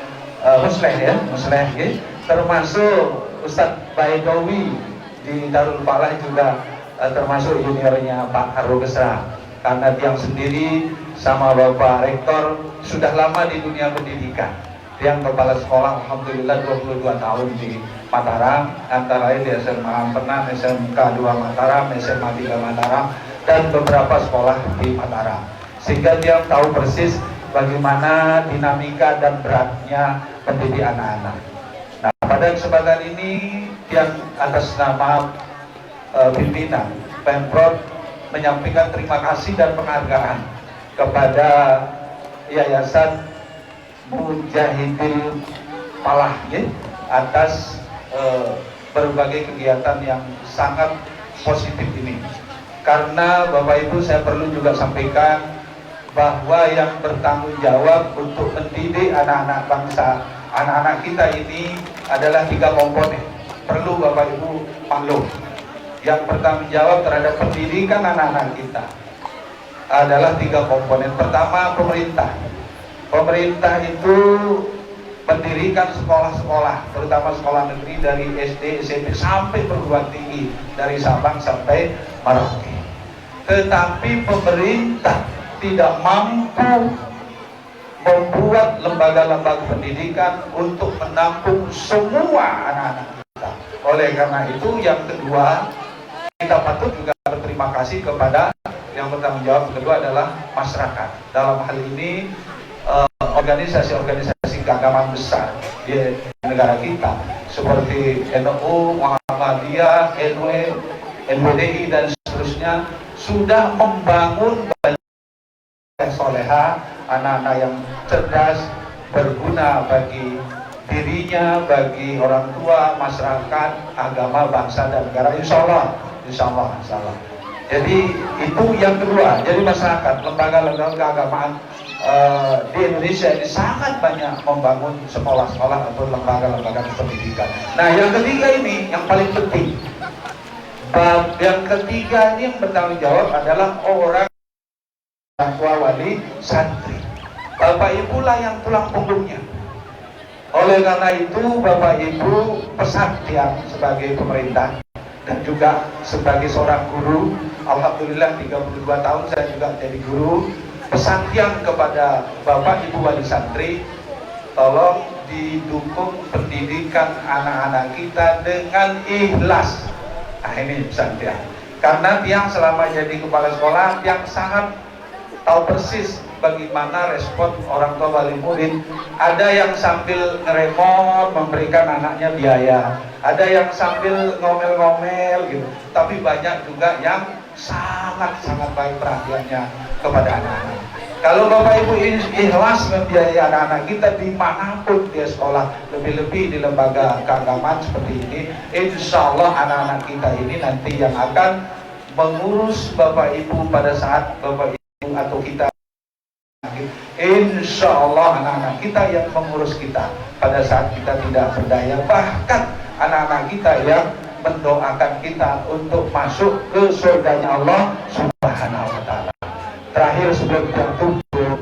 E: Musleh ya, Musleh, okay? Termasuk Ustaz Baidowi di Darul Falah juga termasuk juniornya Pak Harul Besra. Karena tiang sendiri sama Bapak Rektor sudah lama di dunia pendidikan. Tiang kepala sekolah alhamdulillah 22 tahun di Mataram, antara lain di SMA Ampenan, SMK 2 Mataram, SMA 3 Mataram, dan beberapa sekolah di Mataram. Sehingga dia tahu persis bagaimana dinamika dan beratnya mendidik anak-anak. Nah, pada kesempatan ini yang atas nama pimpinan Pemprov menyampaikan terima kasih dan penghargaan kepada Yayasan Mujahidin Falah ya, atas berbagai kegiatan yang sangat positif ini. Karena Bapak Ibu saya perlu juga sampaikan bahwa yang bertanggung jawab untuk mendidik anak-anak bangsa, anak-anak kita ini adalah 3 komponen. Perlu Bapak Ibu maklum. Yang bertanggung jawab terhadap pendidikan anak-anak kita adalah 3 komponen. Pertama, pemerintah. Pemerintah itu mendirikan sekolah-sekolah, terutama sekolah negeri dari SD, SMP sampai perguruan tinggi, dari Sabang sampai Merauke. Tetapi pemerintah tidak mampu membuat lembaga-lembaga pendidikan untuk menampung semua anak-anak kita. Oleh karena itu, yang kedua, kita patut juga berterima kasih kepada yang bertanggung jawab. Kedua adalah masyarakat. Dalam hal ini organisasi-organisasi keagamaan besar di negara kita seperti NU, Muhammadiyah, NWDI dan seterusnya sudah membangun banyak soleha, anak-anak yang cerdas, berguna bagi dirinya, bagi orang tua, masyarakat, agama, bangsa dan negara. Insya Allah. Jadi itu yang kedua. Jadi masyarakat, lembaga-lembaga keagamaan di Indonesia ini sangat banyak membangun sekolah-sekolah atau lembaga-lembaga pendidikan. Nah, yang ketiga ini yang paling penting. Yang ketiga ini yang bertanggung jawab adalah orang tua, wali, santri. Bapak Ibu lah yang tulang punggungnya. Oleh karena itu, Bapak Ibu pesan tiang sebagai pemerintah dan juga sebagai seorang guru, alhamdulillah 32 tahun saya juga jadi guru. Pesan tiang kepada Bapak Ibu wali santri, tolong didukung pendidikan anak-anak kita dengan ikhlas. Nah, ini pesan tiang. Karena tiang selama jadi kepala sekolah, tiang sangat tahu persis bagaimana respon orang tua wali murid. Ada yang sambil ngeremot memberikan anaknya biaya, ada yang sambil ngomel-ngomel gitu. Tapi banyak juga yang sangat-sangat baik perhatiannya kepada anak-anak. Kalau Bapak Ibu ikhlas membiayai anak-anak kita dimanapun dia sekolah, lebih-lebih di lembaga keagamaan seperti ini, insya Allah anak-anak kita ini nanti yang akan mengurus Bapak Ibu pada saat Bapak Ibu atau kita, insya Allah anak-anak kita yang mengurus kita pada saat kita tidak berdaya. Bahkan anak-anak kita yang mendoakan kita untuk masuk ke surganya Allah Subhanahu wa Ta'ala. Terakhir sebelum kita tutup,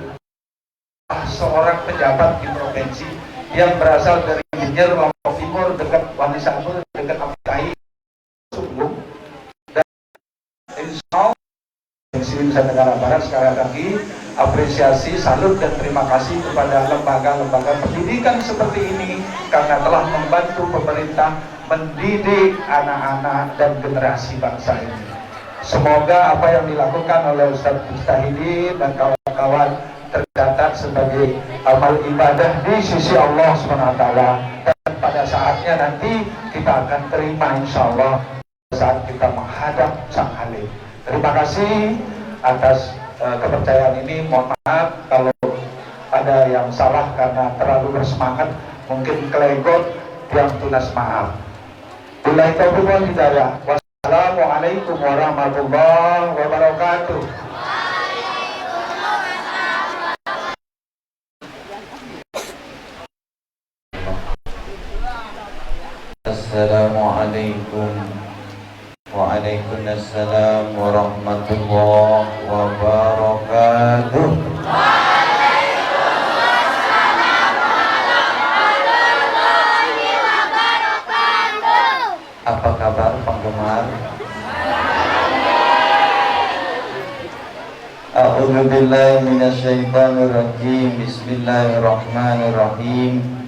E: seorang pejabat di provinsi yang berasal dari Gianyar, Lombok Timur, dekat Wani Sanur, dekat Apitai, Sungguh, dan insya Allah di Nusa Tenggara Barat sekali lagi apresiasi, salut dan terima kasih kepada lembaga-lembaga pendidikan seperti ini karena telah membantu pemerintah mendidik anak-anak dan generasi bangsa ini. Semoga apa yang dilakukan oleh Ustaz Mustahidin dan kawan-kawan tercatat sebagai amal ibadah di sisi Allah SWT, dan pada saatnya nanti kita akan terima insya Allah saat kita menghadap Sang Halim. Terima kasih atas kepercayaan ini. Mohon maaf kalau ada yang salah karena terlalu bersemangat, mungkin kelegot, yang tunas maaf. Billahi taufiq wal hidayah. Wassalamualaikum warahmatullahi wabarakatuh.
F: Assalamualaikum Waalaikumsalam warahmatullahi wabarakatuh. Apa kabar penggemar? A'udzu billahi minasyaitonir rajim. Bismillahirrahmanirrahim.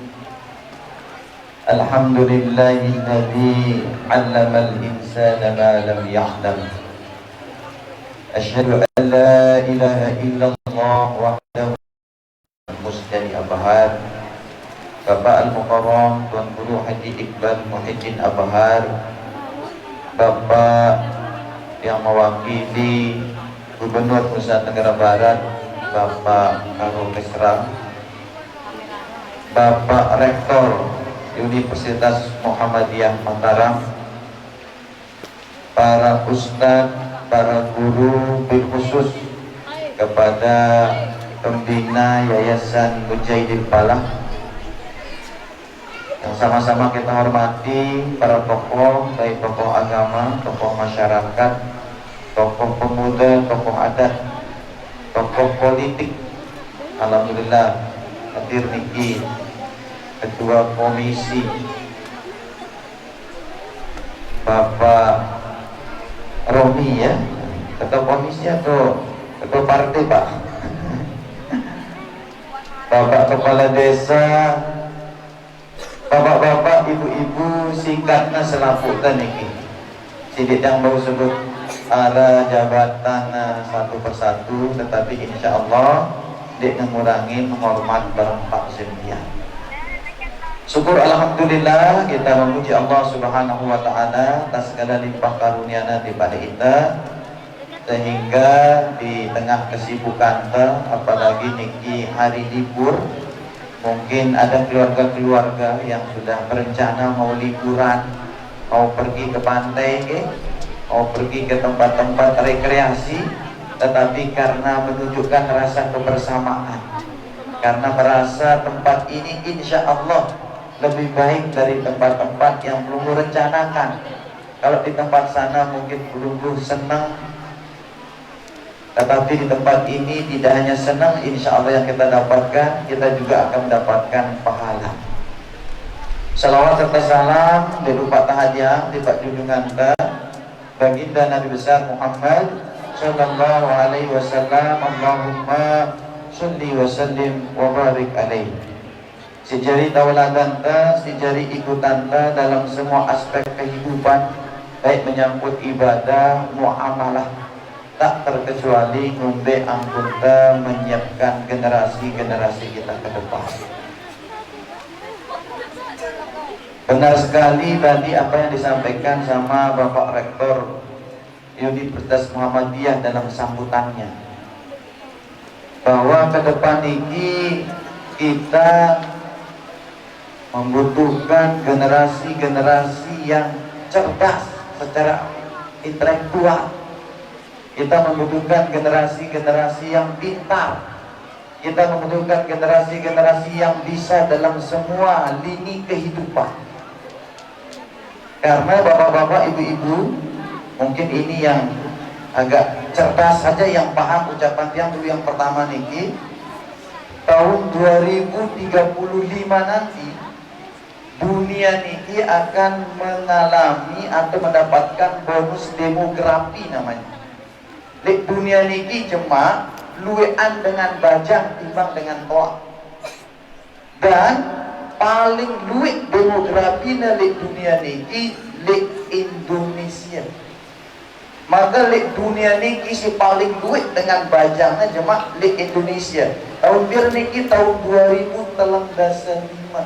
F: Alhamdulillahilladzi 'allamal insana ma lam ya'lam. Asyhadu an la ilaha illallah wahdahu mustari abahar. Bapak Al-Mukarram Tuan Guru Haji Iqbal Muhyiddin Abahar, Bapak yang mewakili Gubernur Nusa Tenggara Barat Bapak Karul Kesra, Bapak Rektor Universitas Muhammadiyah Mataram, para ustadz, para guru, khusus kepada pembina Yayasan Mujahidin Falah yang sama-sama kita hormati, para tokoh, baik tokoh agama, tokoh masyarakat, tokoh pemuda, tokoh adat, tokoh politik. Alhamdulillah hadir niki Ketua Komisi Bapak Romi, ya, Ketua Komisi atau Ketua Partai Pak? Bapak Kepala Desa, bapak-bapak, ibu-ibu, singkatnya selaputan niki. Sidik yang mau sebut arah jabatan satu persatu, tetapi insya Allah dek mengurangi menghormat barang Pak Zendia. Syukur alhamdulillah kita memuji Allah Subhanahu wa taala atas segala limpah karunia-Nya kepada kita, sehingga di tengah kesibukan apalagi niki hari libur, mungkin ada keluarga-keluarga yang sudah berencana mau liburan, mau pergi ke pantai, mau pergi ke tempat-tempat rekreasi, tetapi karena menunjukkan rasa kebersamaan, karena merasa tempat ini insya Allah lebih baik dari tempat-tempat yang belum direncanakan. Kalau di tempat sana mungkin belum senang, tetapi di tempat ini tidak hanya senang, insya Allah yang kita dapatkan, kita juga akan mendapatkan pahala. Salawat serta salam berupa tahadiah lipat junjungan kita baginda Nabi besar Muhammad sallallahu alaihi wasallam. Allahumma sholli wa sallim wa barik alaihi. Sejari tauladan ta, sejari ikutan ta dalam semua aspek kehidupan, baik menyangkut ibadah, muamalah, tak terkecuali ngumbe angkunta menyiapkan generasi-generasi kita ke depan. Benar sekali tadi apa yang disampaikan sama Bapak Rektor Universitas Muhammadiyah dalam sambutannya, bahwa ke depan ini kita membutuhkan generasi-generasi yang cerdas secara intelektual. Kita membutuhkan generasi-generasi yang pintar. Kita membutuhkan generasi-generasi yang bisa dalam semua lini kehidupan. Karena bapak-bapak, ibu-ibu, mungkin ini yang agak cerdas saja yang paham ucapan tiang dulu yang pertama niki. Tahun 2035 nanti dunia niki akan mengalami atau mendapatkan bonus demografi namanya. Di dunia niki cuma luwean dengan bajang timbang dengan toa. Dan paling luwek demografi di dunia niki lek Indonesia. Maka lek dunia niki si paling luwek dengan bajangnya jemaah lek Indonesia. Tahun biar niki tahun 2035.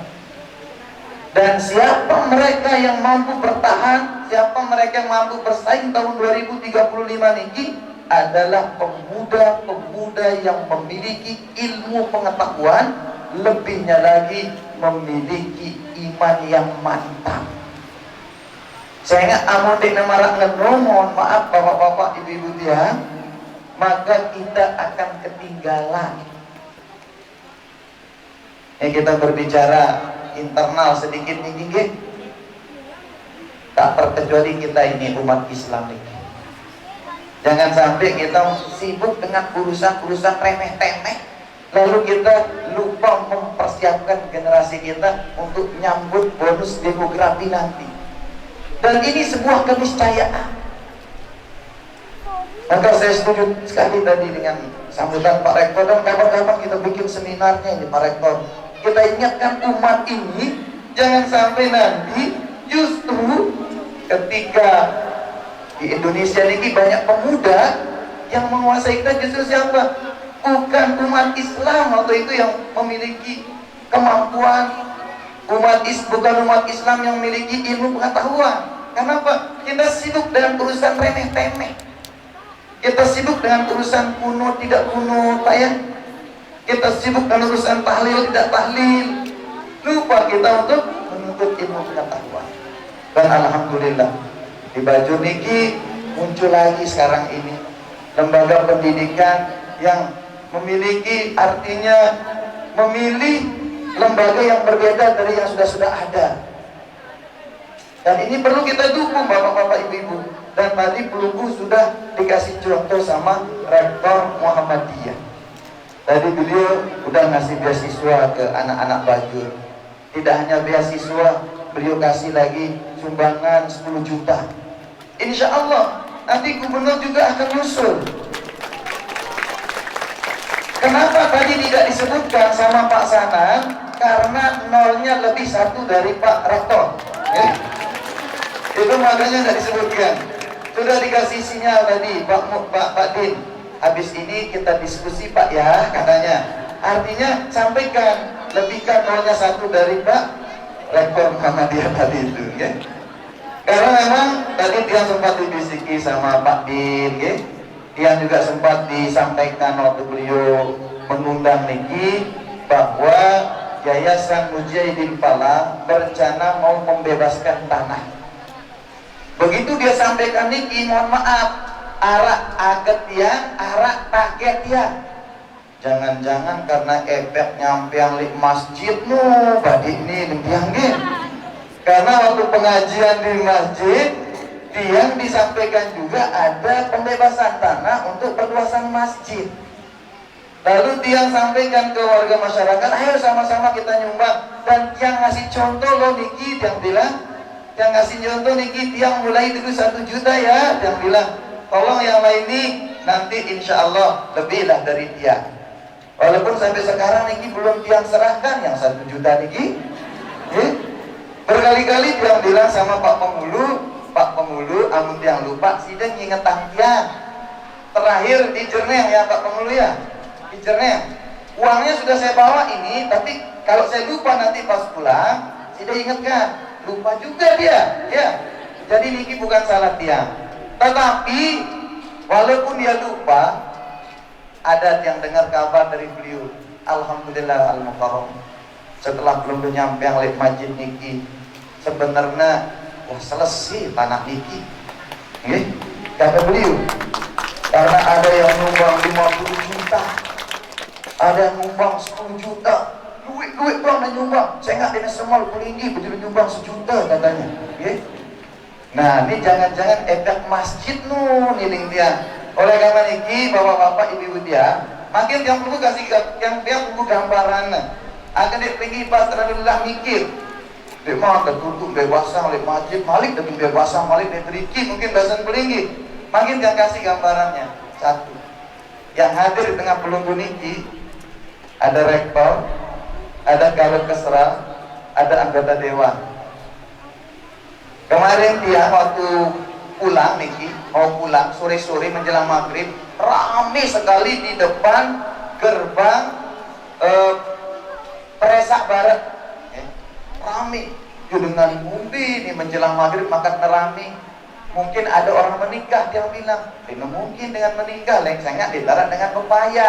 F: Dan siapa mereka yang mampu bertahan, siapa mereka yang mampu bersaing tahun 2035 niki adalah pemuda-pemuda yang memiliki ilmu pengetahuan, lebihnya lagi memiliki iman yang mantap. Saya ingat amodik namarak ngeno, mohon maaf bapak-bapak, ibu-ibu dia, maka kita akan ketinggalan. Kita berbicara internal sedikit nih, tak terkecuali kita ini umat Islam ini. Jangan sampai kita sibuk dengan urusan-urusan remeh-temeh, lalu kita lupa mempersiapkan generasi kita untuk nyambut bonus demografi nanti. Dan ini sebuah keniscayaan. Maka saya setuju sekali tadi dengan sambutan Pak Rektor, dan kapan-kapan kita bikin seminarnya ini Pak Rektor. Kita ingatkan umat ini jangan sampai nanti justru ketika di Indonesia ini banyak pemuda yang menguasai kita, justru siapa? Bukan umat Islam atau itu yang memiliki kemampuan. Bukan umat Islam yang memiliki ilmu pengetahuan. Kenapa? Kita sibuk dengan urusan remeh-temeh. Kita sibuk dengan urusan kuno tidak kuno, Pak ya. Kita sibuk dengan urusan tahlil tidak tahlil. Lupa kita untuk menuntut ilmu pengetahuan. Dan alhamdulillah di Baju Niki muncul lagi sekarang ini lembaga pendidikan yang memiliki, artinya memilih lembaga yang berbeda dari yang sudah ada. Dan ini perlu kita dukung bapak-bapak, ibu-ibu. Dan tadi Pelunggu sudah dikasih contoh sama Rektor Muhammadiyah. Tadi beliau udah ngasih beasiswa ke anak-anak Bajur. Tidak hanya beasiswa, beliau kasih lagi sumbangan 10 juta. Insya Allah nanti gubernur juga akan nyusul. Kenapa tadi tidak disebutkan sama Pak Sanan? Karena nolnya lebih 1 dari Pak Rektor. Itu makanya tidak disebutkan. Sudah dikasih sinyal tadi Pak Din. Habis ini kita diskusi Pak ya, katanya. Artinya sampaikan, lebihkan nolnya 1 dari Pak Rektor Muhammadiyah tadi itu ya. Karena memang tadi dia sempat dibisiki sama Pak Din ya. Dia juga sempat disampaikan waktu beliau mengundang Niki bahwa Yayasan Mujahidin Palang berencana mau membebaskan tanah. Begitu dia sampaikan Niki, mohon maaf, arak aget ya, arak target ya. Jangan-jangan karena efek nyampeang di masjid badik ini limpiang ge. Karena waktu pengajian di masjid, yang disampaikan juga ada pembebasan tanah untuk perluasan masjid. Lalu dia sampaikan ke warga masyarakat, ayo sama-sama kita nyumbang. Dan yang ngasih contoh loh Niki, yang bilang, yang ngasih contoh Niki, yang mulai dulu 1 juta ya, yang bilang, tolong yang lain ini nanti insya Allah lebihlah dari dia. Walaupun sampai sekarang Niki belum tiang serahkan yang 1 juta Niki. Berkali-kali dia bilang sama Pak Pengulu, amun tiang lupa, sidang ngingetan tiang. Terakhir di Jerneng ya Pak Pengulu ya, di Jerneng. Uangnya sudah saya bawa ini, tapi kalau saya lupa nanti pas pulang, sidang ingatkan. Lupa juga dia, ya. Jadi Niki bukan salah tiang. Tetapi walaupun dia lupa, ada yang dengar kabar dari beliau. Alhamdulillah al-mukarram. Setelah belum nyampe yang lewat masjid Niki, sebenarnya wah selesai tanah Niki. Kata beliau, karena ada yang nyumbang 50 juta, ada yang nyumbang 10 juta, duit doang yang nyumbang. Saya nggak ada semua pelinggi betul nyumbang 1 juta katanya. Nah, ini jangan-jangan efek masjid niling dia. Oleh karena Niki, bapak-bapak, ibu-ibu dia, makin yang perlu kasih yang perlu gambaran. Akan dipingi pas terlalu mikir. Dia mau tertutup bebasang oleh masjid, malik demi bebasang, malik dari triki, mungkin bahasan pelinggi. Makin yang kasih gambarannya. 1. yang hadir di tengah pelunggu niki ada rektor, ada kabit kesra, ada anggota dewan. Kemarin dia waktu pulang niki, mau pulang sore-sore menjelang maghrib, ramai sekali di depan gerbang Peresak Barat. Ramai. Dengan umbi ini menjelang maghrib makan nerami. Mungkin ada orang menikah, dia bilang, mungkin dengan menikah, sangat dilarat dengan pepaya.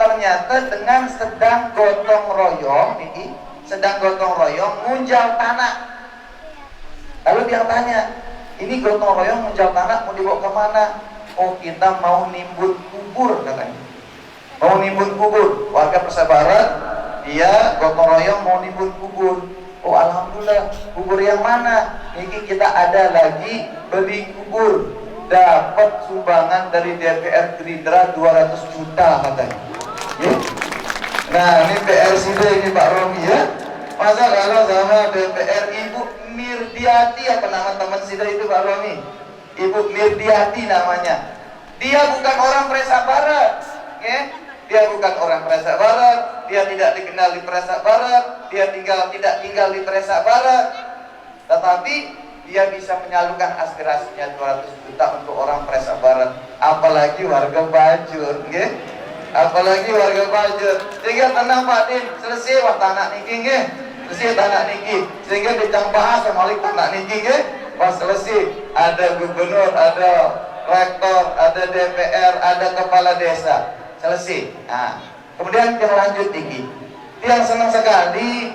F: Ternyata dengan sedang gotong royong, niki, sedang gotong royong ngunjal tanah. Lalu dia tanya, ini gotong royong ngunjal tanah mau dibawa kemana? Oh, kita mau nimbun kubur katanya. Mau nimbun kubur. Warga Persabaran, dia gotong royong mau nimbun kubur. Oh, alhamdulillah, kubur yang mana? Ini kita ada lagi beli kubur, dapat sumbangan dari DPR Gerindra 200 juta katanya. Ya? Nah, ini PR sini ini Pak Romi ya. Masa kalau sama DPR Ibu Mirdiati, apa nama teman sida itu Pak Romi? Ibu Mirdiati namanya. Dia bukan orang Presak Barat, ya? Dia bukan orang Presak Barat, dia tidak dikenal di Presak Barat, dia tidak tinggal di Presak Barat, tetapi dia bisa menyalurkan aspirasinya 200 juta untuk orang Presak Barat, apalagi warga Bajur, ya? Apalagi warga Bajur. Sehingga tenang Pak Din, selesai wah tanah niki, ya? Selesai tanah niki, sehingga dicang bahas sama oleh tanah niki, ya? Pas selesai ada gubernur, ada rektor, ada DPR, ada kepala desa. Selesai. Nah, kemudian yang lanjut tinggi. Yang senang sekali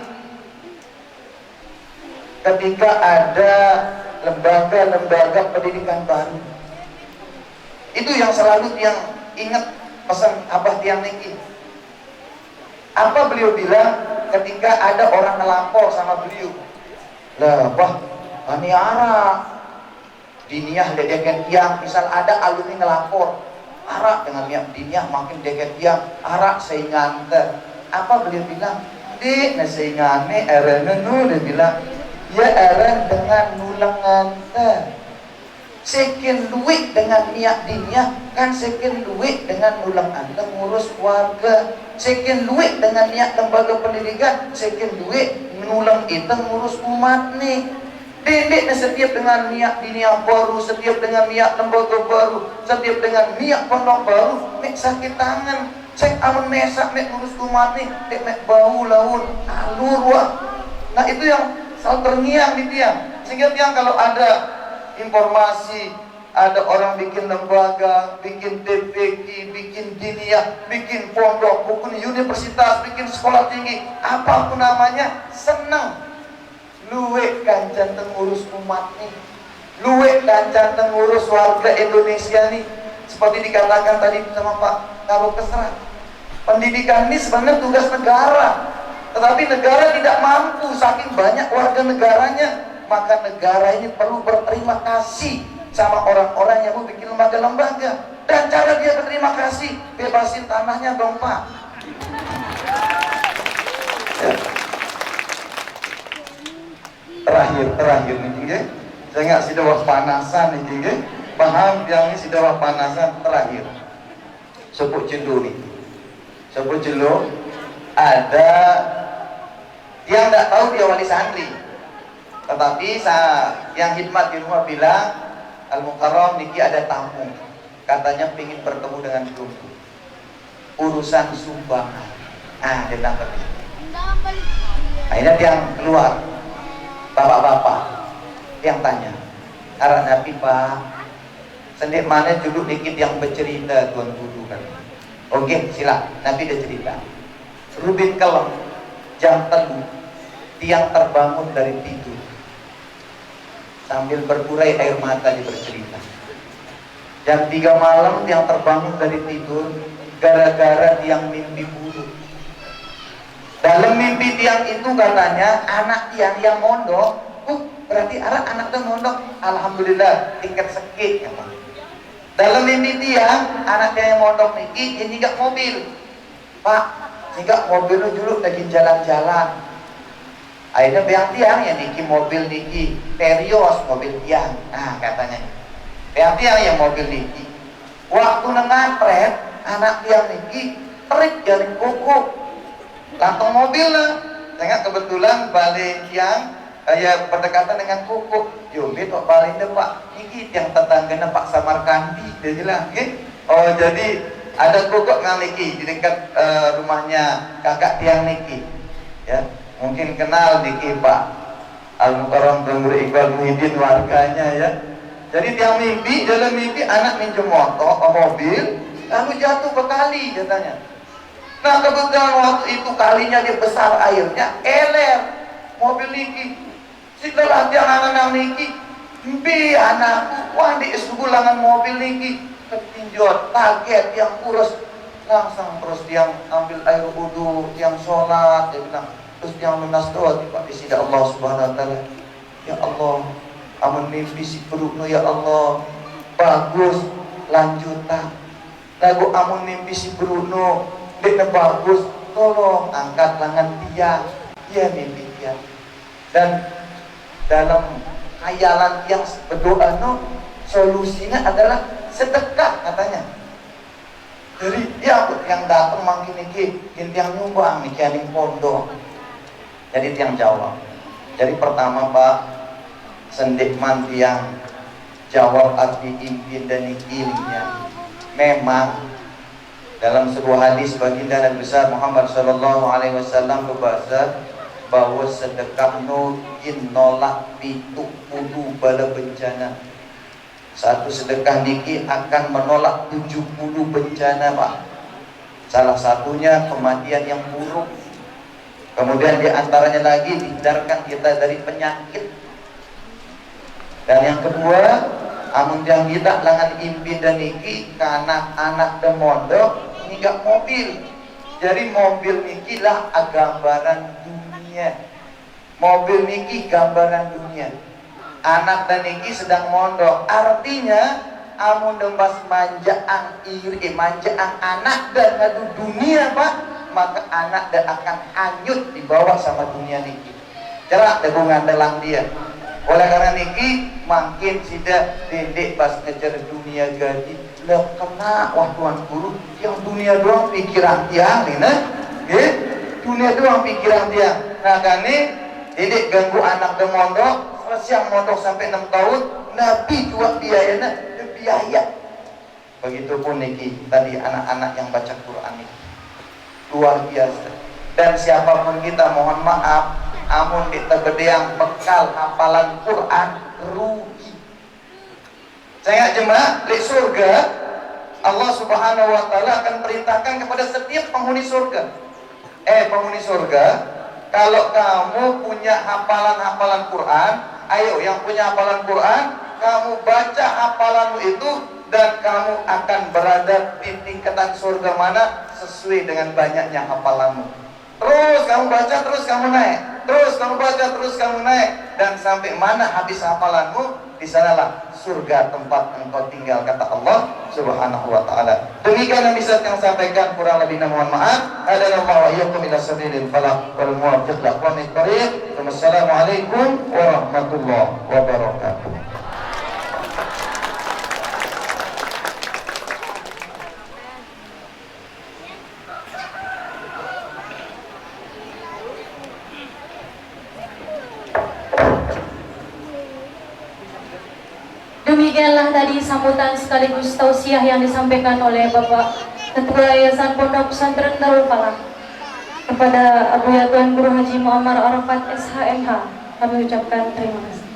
F: ketika ada lembaga-lembaga pendidikan baru. Itu yang selalu yang ingat pesan Abah Tiang Niki. Apa beliau bilang ketika ada orang ngelapor sama beliau? Lah, Bah, ini arah diniah deket yang misal ada alumni ngelapor. Arak dengan niat diniah makin deket yang arak sehingga apa beliau bilang di sehingga eren nu dia bilang ya eren dengan nulangan sekian duit dengan niat diniah kan sekian duit dengan nulang anda ngurus warga sekian duit dengan niat lembaga pendidikan sekian duit nulang itu ngurus umat nih. Dendek setiap dengan niat dinia baru, setiap dengan niat lembaga baru, setiap dengan niat pondok baru, mek sakit tangan, cek aman mesak, mek ngurus umat nih, mek bau laun, alur wah. Nah itu yang selalu terngiang di tiang. Sehingga tiang kalau ada informasi, ada orang bikin lembaga, bikin DPG, bikin dinia, bikin pondok, bikin universitas, bikin sekolah tinggi, apapun namanya, senang. Luwek kancan ngurus umat nih, luwek kancan ngurus warga Indonesia nih. Seperti dikatakan tadi sama Pak Kabit Kesra, pendidikan ini sebenarnya tugas negara, tetapi negara tidak mampu saking banyak warga negaranya. Maka negara ini perlu berterima kasih sama orang-orang yang mau bikin lembaga-lembaga. Dan cara dia berterima kasih, bebasin tanahnya dong Pak. Ya. Terakhir nih, saya nggak sudah wah panasan nih, paham yang ini sudah wah panasan terakhir. Sepuk Cendo nih, Sepuk Cendo ada yang nggak tahu dia wali santri, tetapi yang hikmat di rumah bilang Al Mukarram niki ada tamu, katanya ingin bertemu dengan Guru. Urusan sumbangan, dia tangkap. Akhirnya dia keluar. Bapak-bapak yang tanya, arah Nabi Pak, sendik mana duduk dikit yang bercerita Tuan Guru kan? Oke, sila. Nabi dia cerita. Rubin kelem, jam 3, tiang terbangun dari tidur, sambil berburai air mata dia bercerita. Jam 3 malam tiang terbangun dari tidur, gara-gara tiang mimpi buruk. Dalam mimpi tiang itu katanya anak tiang yang mondok, berarti anak tuh mondok, alhamdulillah tingkat sekit ya Pak. Dalam mimpi tiang anak tiang yang mondok niki ini gak mobil, Pak, jika mobil dulu lagi jalan-jalan. Akhirnya biang tiang ya niki mobil niki Terios mobil tiang, nah katanya biang tiang yang mobil niki. Waktu ngantret anak tiang niki terik jaring kuku lantong mobil lah. Saya kebetulan balik tiang ya berdekatan dengan kuku. Yombe tok balik deh Pak. Niki tiang tetangganya Pak Samarkandi dia bilang, oh jadi ada kuku nang niki di dekat rumahnya kakak tiang niki. Ya, mungkin kenal niki Pak Al-Mukarram Banggur Iqbal Muhyiddin warganya ya. Jadi tiang mimpi, dalam mimpi anak minjem mobil, lalu jatuh ke kali katanya. Nah kebetulan waktu itu kalinya dia besar airnya, keler mobil niki. Setelah tiang anak niki, mimpi anakku, wah di sebulangan mobil niki, ketinjot, kaget, yang kurus, langsung terus tiang ambil air wudu, tiang sholat, dia bilang, terus tiang lunas doa di sisi Allah Subhanahu Wa Taala. Ya Allah, amun mimpi si perutno ya Allah, bagus, lanjutan. Lagu amun mimpi si perutno, dia bagus, tolong angkat tangan tiang, ya mimpi tiang. Dan dalam khayalan yang berdoa solusinya adalah sedekah katanya. Jadi dia yang datang makin niki, yang nyumbang niki aning pondok. Jadi tiang jawab. Jadi pertama Pak, sendikman tiang jawab arti impin dan ikilnya. Memang dalam sebuah hadis baginda Nabi besar Muhammad sallallahu alaihi wasallam berbahasa bahwa sedekah nolak pitu kudu bala bencana. Satu sedekah niki akan menolak 70 bencana Pak. Salah satunya kematian yang buruk. Kemudian diantaranya lagi hindarkan kita dari penyakit. Dan yang kedua, amun yang kita langan impin dan niki karena anak dan mondok ini gak mobil. Jadi mobil niki lah gambaran dunia. Mobil niki gambaran dunia. Anak dan niki sedang mondok, artinya amun dembas manjaang anak dan ngadu dunia Pak, maka anak dan akan hanyut dibawa sama dunia niki. Jerak degungan dalam dia. Oleh karena niki makin tidak dendek pas ngejar dunia gaji, lah kena wah tuan guru yang dunia doang pikiran tiang nih nah, dunia doang pikiran tiang. Nah kan nih dendek ganggu anak dan mondok. Yang mondok sampai 6 tahun, Nabi juga biayanya biaya. Begitupun niki tadi anak-anak yang baca Quran ini luar biasa. Dan siapapun kita mohon maaf, amun kita yang bekal hafalan Quran rugi. Saya jemaah di surga, Allah Subhanahu Wa Taala akan perintahkan kepada setiap penghuni surga. Penghuni surga, kalau kamu punya hafalan Quran, ayo yang punya hafalan Quran, kamu baca hafalanmu itu dan kamu akan berada di tingkatan surga mana sesuai dengan banyaknya hafalanmu. Terus kamu baca, terus kamu naik, terus kamu baca, terus kamu naik, dan sampai mana habis hafalanmu, di sanalah surga tempat engkau tinggal, kata Allah Subhanahu Wa Taala. Demikian yang bisa yang sampaikan, kurang lebihnya mohon maaf. Adalah wa iyyakum ila sabilil falaq wal muwaffiq aqwamit thariq. Wassalamualaikum warahmatullahi wabarakatuh.
B: Demikianlah tadi sambutan sekaligus tausiah yang disampaikan oleh Bapak Ketua Yayasan Pondok Pesantren Darul Falah kepada Abu Ya Tuan Guru Haji Muammar Arafat SHMH. Kami ucapkan terima kasih.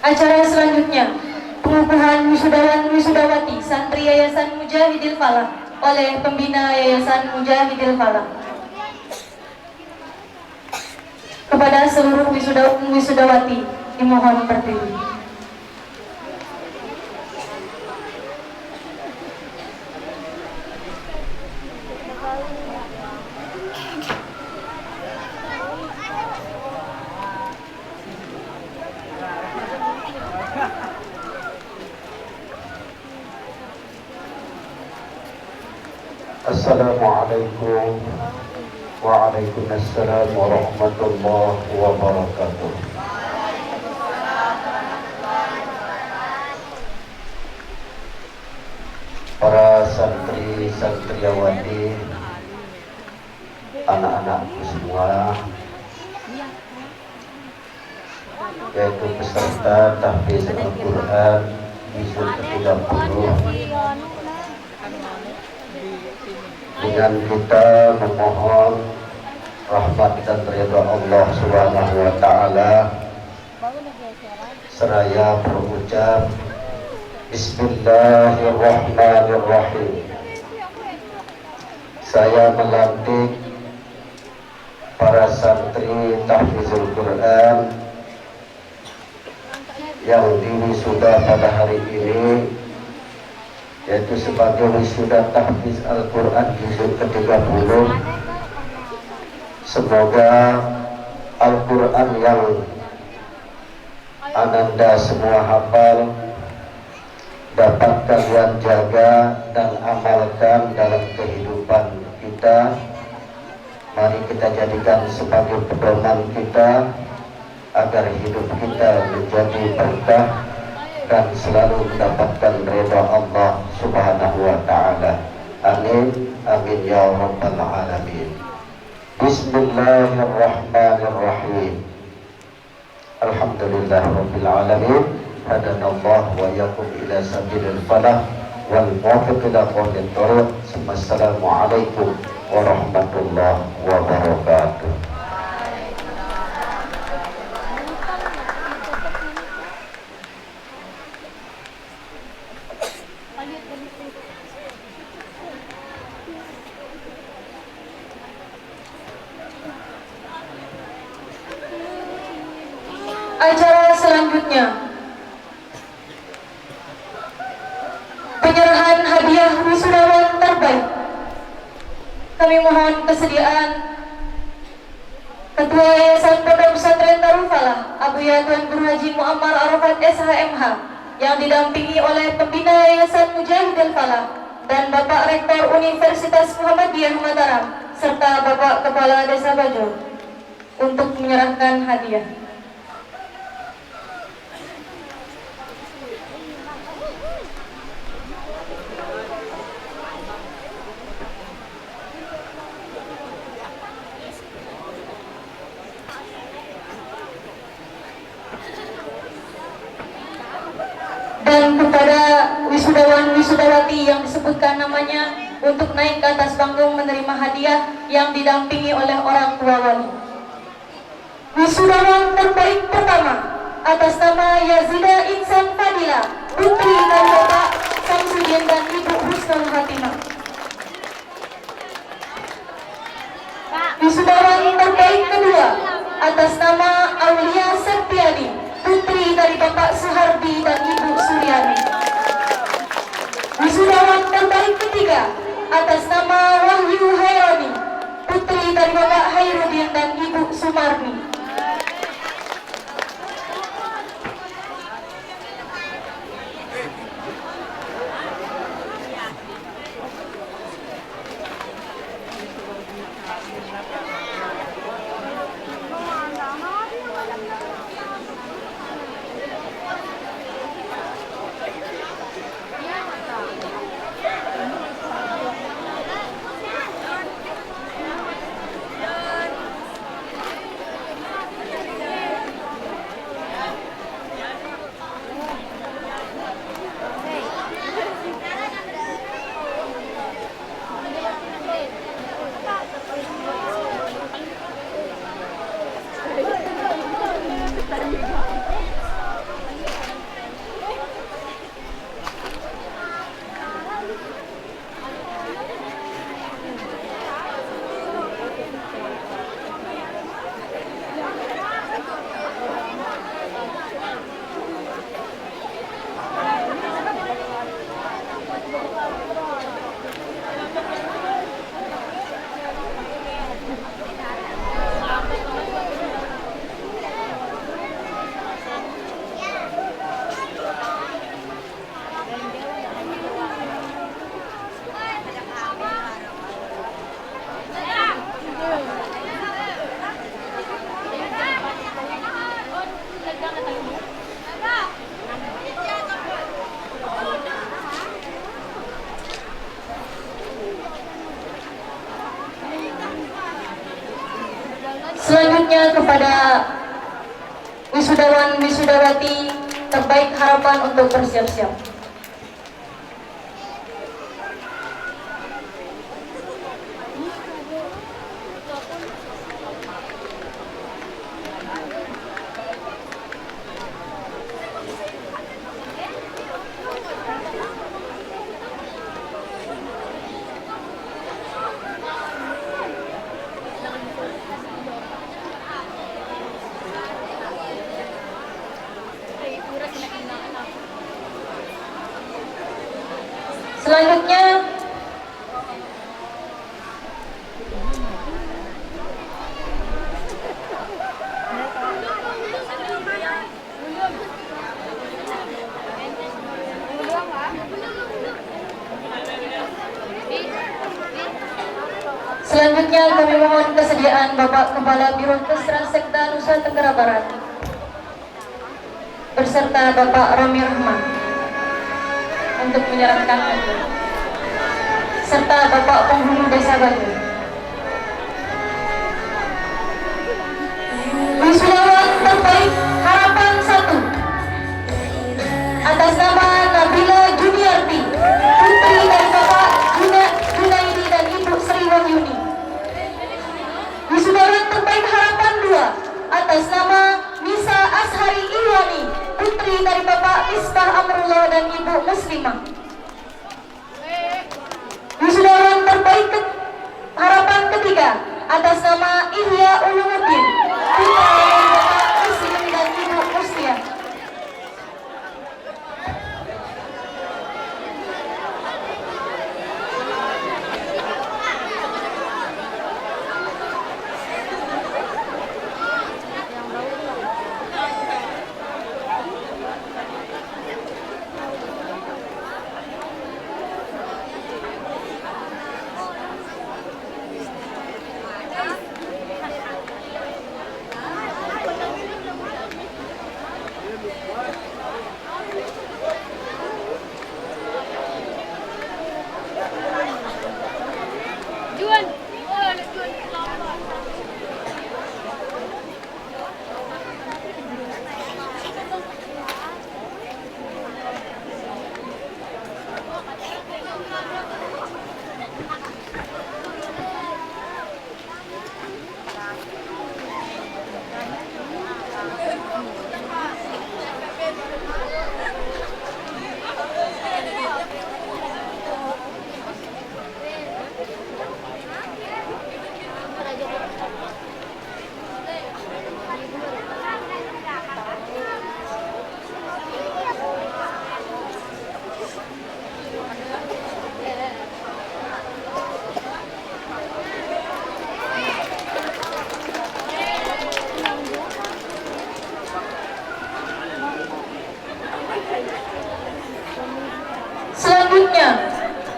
B: Acara selanjutnya, pengukuhan wisudawan wisudawati santri Yayasan Mujahidil Falah oleh pembina Yayasan Mujahidil Falah. Kepada seluruh wisudawan wisudawati dimohon berdiri.
A: Assalamualaikum Waalaikumsalam warahmatullahi wabarakatuh. Para santriawati, anak-anakku semua, yaitu peserta tahfiz Al-Quran juzuk ke-30, dengan kita memohon rahmat dan ridha Allah Subhanahu wa taala, seraya berucap Bismillahirrahmanirrahim. Saya melantik para santri tahfizul Quran yang diwisuda pada hari ini, yaitu sebagai wisuda tahfiz Al-Quran juzuk ke-30. Semoga Al-Quran yang Ananda semua hafal dapat kalian jaga dan amalkan dalam kehidupan kita. Mari kita jadikan sebagai pedoman kita agar hidup kita menjadi berkah dan selalu mendapatkan redha Allah Subhanahu wa taala. Amin amin ya rabbal alamin. Bismillahirrahmanirrahim. Alhamdulillahirabbil alamin. Hadanallahu wa iyyakum ila sabilil falah wal muwaffiq ila qawmit thoriq. Assalamualaikum warahmatullahi wabarakatuh.
B: Acara selanjutnya, penyerahan hadiah wisudawan terbaik. Kami mohon kesediaan Ketua Yayasan Pondok Pesantren Darul Falah Abu Tuan Guru Haji Muammar Arafat SHMH yang didampingi oleh pembina Yayasan Mujahidil Falah dan Bapak Rektor Universitas Muhammadiyah Mataram serta Bapak Kepala Desa Bajo untuk menyerahkan hadiah. Dan kepada wisudawan-wisudawati yang disebutkan namanya untuk naik ke atas panggung menerima hadiah yang didampingi oleh orang tua wali. Wisudawan terbaik pertama atas nama Yazida Insan Fadila, putri dan Bapak Samsudin dan Ibu Husnul Hatimah. Wisudawan terbaik kedua atas nama Aulia Septiani, putri dari Bapak Suhardi dan Ibu Suryani. Wisudawan terbaik ketiga atas nama Wahyu Hairani, putri dari Bapak Hairudin dan Ibu Sumarni. Selanjutnya kepada wisudawan wisudawati terbaik harapan untuk bersiap-siap. Selanjutnya kami mohon kesediaan Bapak Kepala Biro Kesran Sekda Nusa Tenggara Barat beserta Bapak Romi Rahman untuk menyerahkan hadiah, serta Bapak Penghulu Desa Batu. Wisudawan terbaik harapan 1 atas nama Nabila Juniarti, putri dari Bapak Junaidi dan Ibu Sri Wahyuni. Wisudawan terbaik harapan 2 atas nama Nisa Ashari Iwani, putri dari Bapak Miftah Amrullah dan Ibu Muslimah. Wisudawan terbaik harapan 3 atas nama Ihya Ulumuddin, putra dari Bapak Muslim dan Ibu Musliah. Selanjutnya,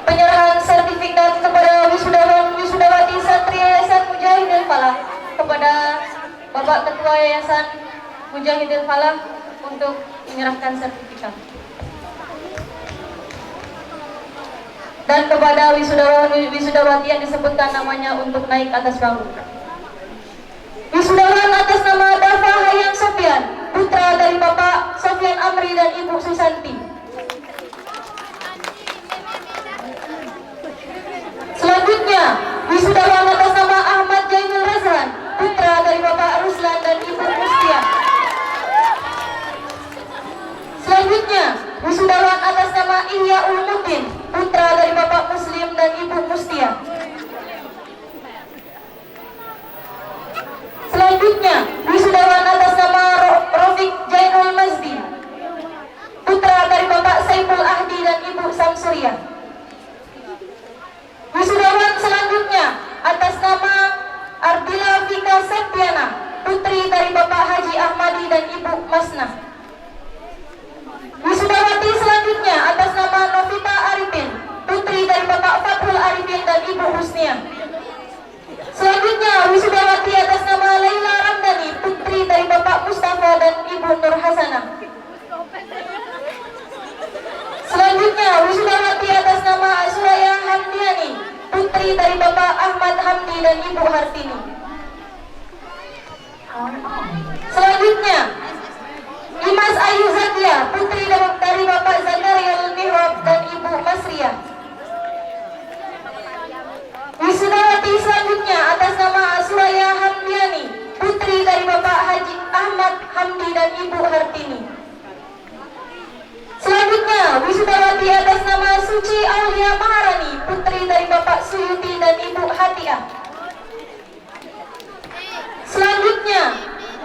B: penyerahan sertifikat kepada wisudawan wisudawati Santri Yayasan Mujahidin Falah kepada Bapak Ketua Yayasan Mujahidin Falah untuk menyerahkan sertifikat. Dan kepada wisudawan wisudawati yang disebutkan namanya untuk naik atas panggung. Wisudawan atas nama Dafa Hayam Sofian, putra dari Bapak Sofian Amri dan Ibu Susanti. Selanjutnya, wisudawan atas nama Ahmad Jainul Razlan, putra dari Bapak Ruslan dan Ibu Mustiah. Selanjutnya, wisudawan atas nama Ihya Ulumuddin, putra dari Bapak Muslim dan Ibu Mustiah. Selanjutnya, wisudawan atas nama Rofiq Jainul Mazdi, putra dari Bapak Saiful Ahdi dan Ibu Samsuriyah. Wisudawan selanjutnya atas nama Ardila Vika Septiana, putri dari Bapak Haji Ahmadi dan Ibu Masnah. Wisudawati selanjutnya atas nama Novita Arifin, putri dari Bapak Fathul Arifin dan Ibu Husnia. Selanjutnya, wisudawati atas nama Laila Ramdhani, Selanjutnya, Imas Ayu Zakia, putri dari Bapak Zakariel Mihrab dan Ibu Masriah. Wisudawati selanjutnya atas nama Suraya Hamdiani, putri dari Bapak Haji Ahmad Hamdi dan Ibu Hartini. Selanjutnya, wisudawati atas nama Suci Aulia Maharani, putri dari Bapak Suyuti dan Ibu Hatiah. Selanjutnya,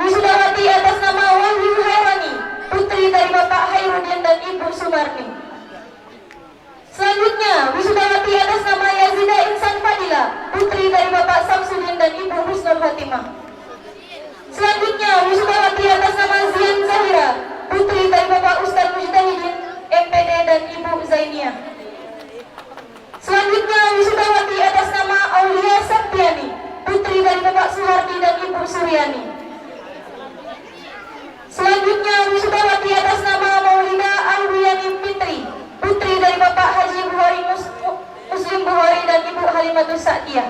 B: wisudawati atas nama Wahyu Hairani, putri dari Bapak Hairudin dan Ibu Sumarni. Selanjutnya, wisudawati atas nama Yazida Insan Fadila, putri dari Bapak Samsudin dan Ibu Husnul Fatimah. Selanjutnya, wisudawati atas nama Zian Zahira, putri dari Bapak Ustaz Mujtahidin MPD dan Ibu Zainiyah. Selanjutnya, wisudawati atas nama Aulia Saktiani, putri dari Bapak Suhardi dan Ibu Suryani. Selanjutnya, wisudawati atas nama Maulida Alwiyani Fitri, putri dari Bapak Haji Buhari Muslim Buhari dan Ibu Halimatus Sa'diyah.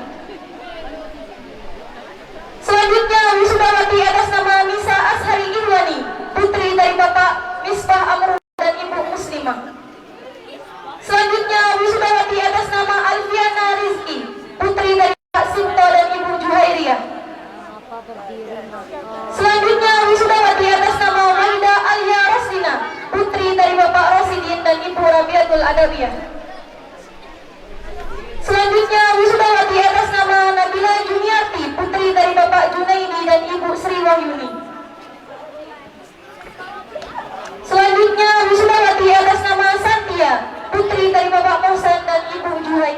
B: Selanjutnya, wisudawati atas nama Nisa Ashari Irwani, putri dari Bapak Misbah Amrul dan Ibu Muslimah. Selanjutnya, wisudawati atas nama Alfiana Rizki, putri dari Bapak Sinto dan Ibu Juhairiyah. Selanjutnya, wisudawati atas nama Maida Alia Rasina, putri dari Bapak Rosidin dan Ibu Rabiatul Adawiyah. Selanjutnya, wisudawati atas nama Nabila Juniarti, putri dari Bapak Junaidi dan Ibu Sri Wahyuni. Selanjutnya, wisudawati atas nama Santia, putri dari Bapak Mohsen dan Ibu Juhai.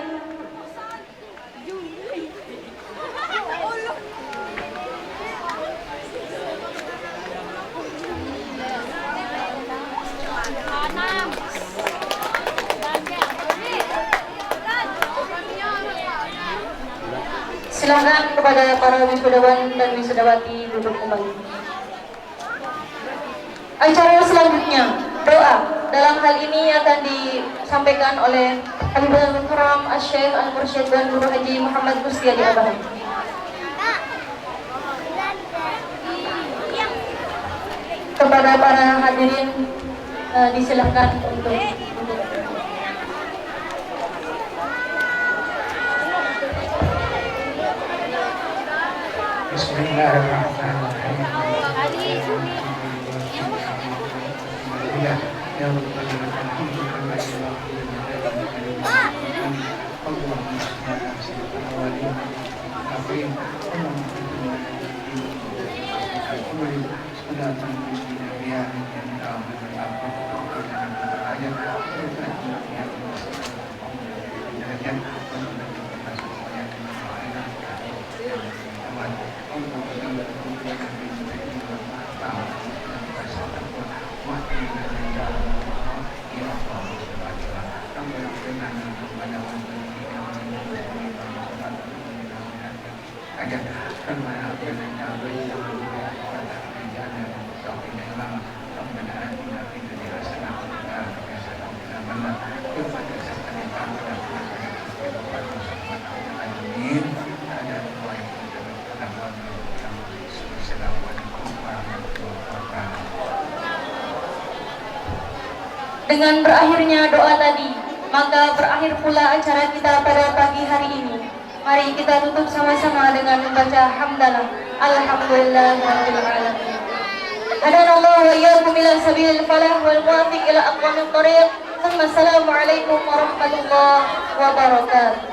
B: Silakan kepada para wisudawan dan wisudawati duduk kembali. Acara selanjutnya, doa. Dalam hal ini akan disampaikan oleh Habibul Mukarram Asy-Syaikh Al-Mursyid dan Guru Haji Muhammad Mustiadi Abahan. Kepada para hadirin disilakan untuk duduk.
G: Bismillahirrahmanirrahim.
B: Dengan berakhirnya doa tadi, maka berakhir pula acara kita pada pagi hari ini. Mari kita tutup sama-sama dengan membaca hamdalah. Alhamdulillahirabbil alamin. Hadanallahu wa iyyakum ila sabilil falah wal muwaffiq ila aqwamit thariq. Assalamualaikum warahmatullahi wabarakatuh.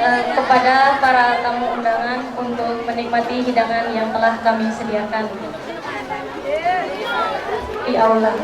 B: Kepada para tamu undangan untuk menikmati hidangan yang telah kami sediakan di aula.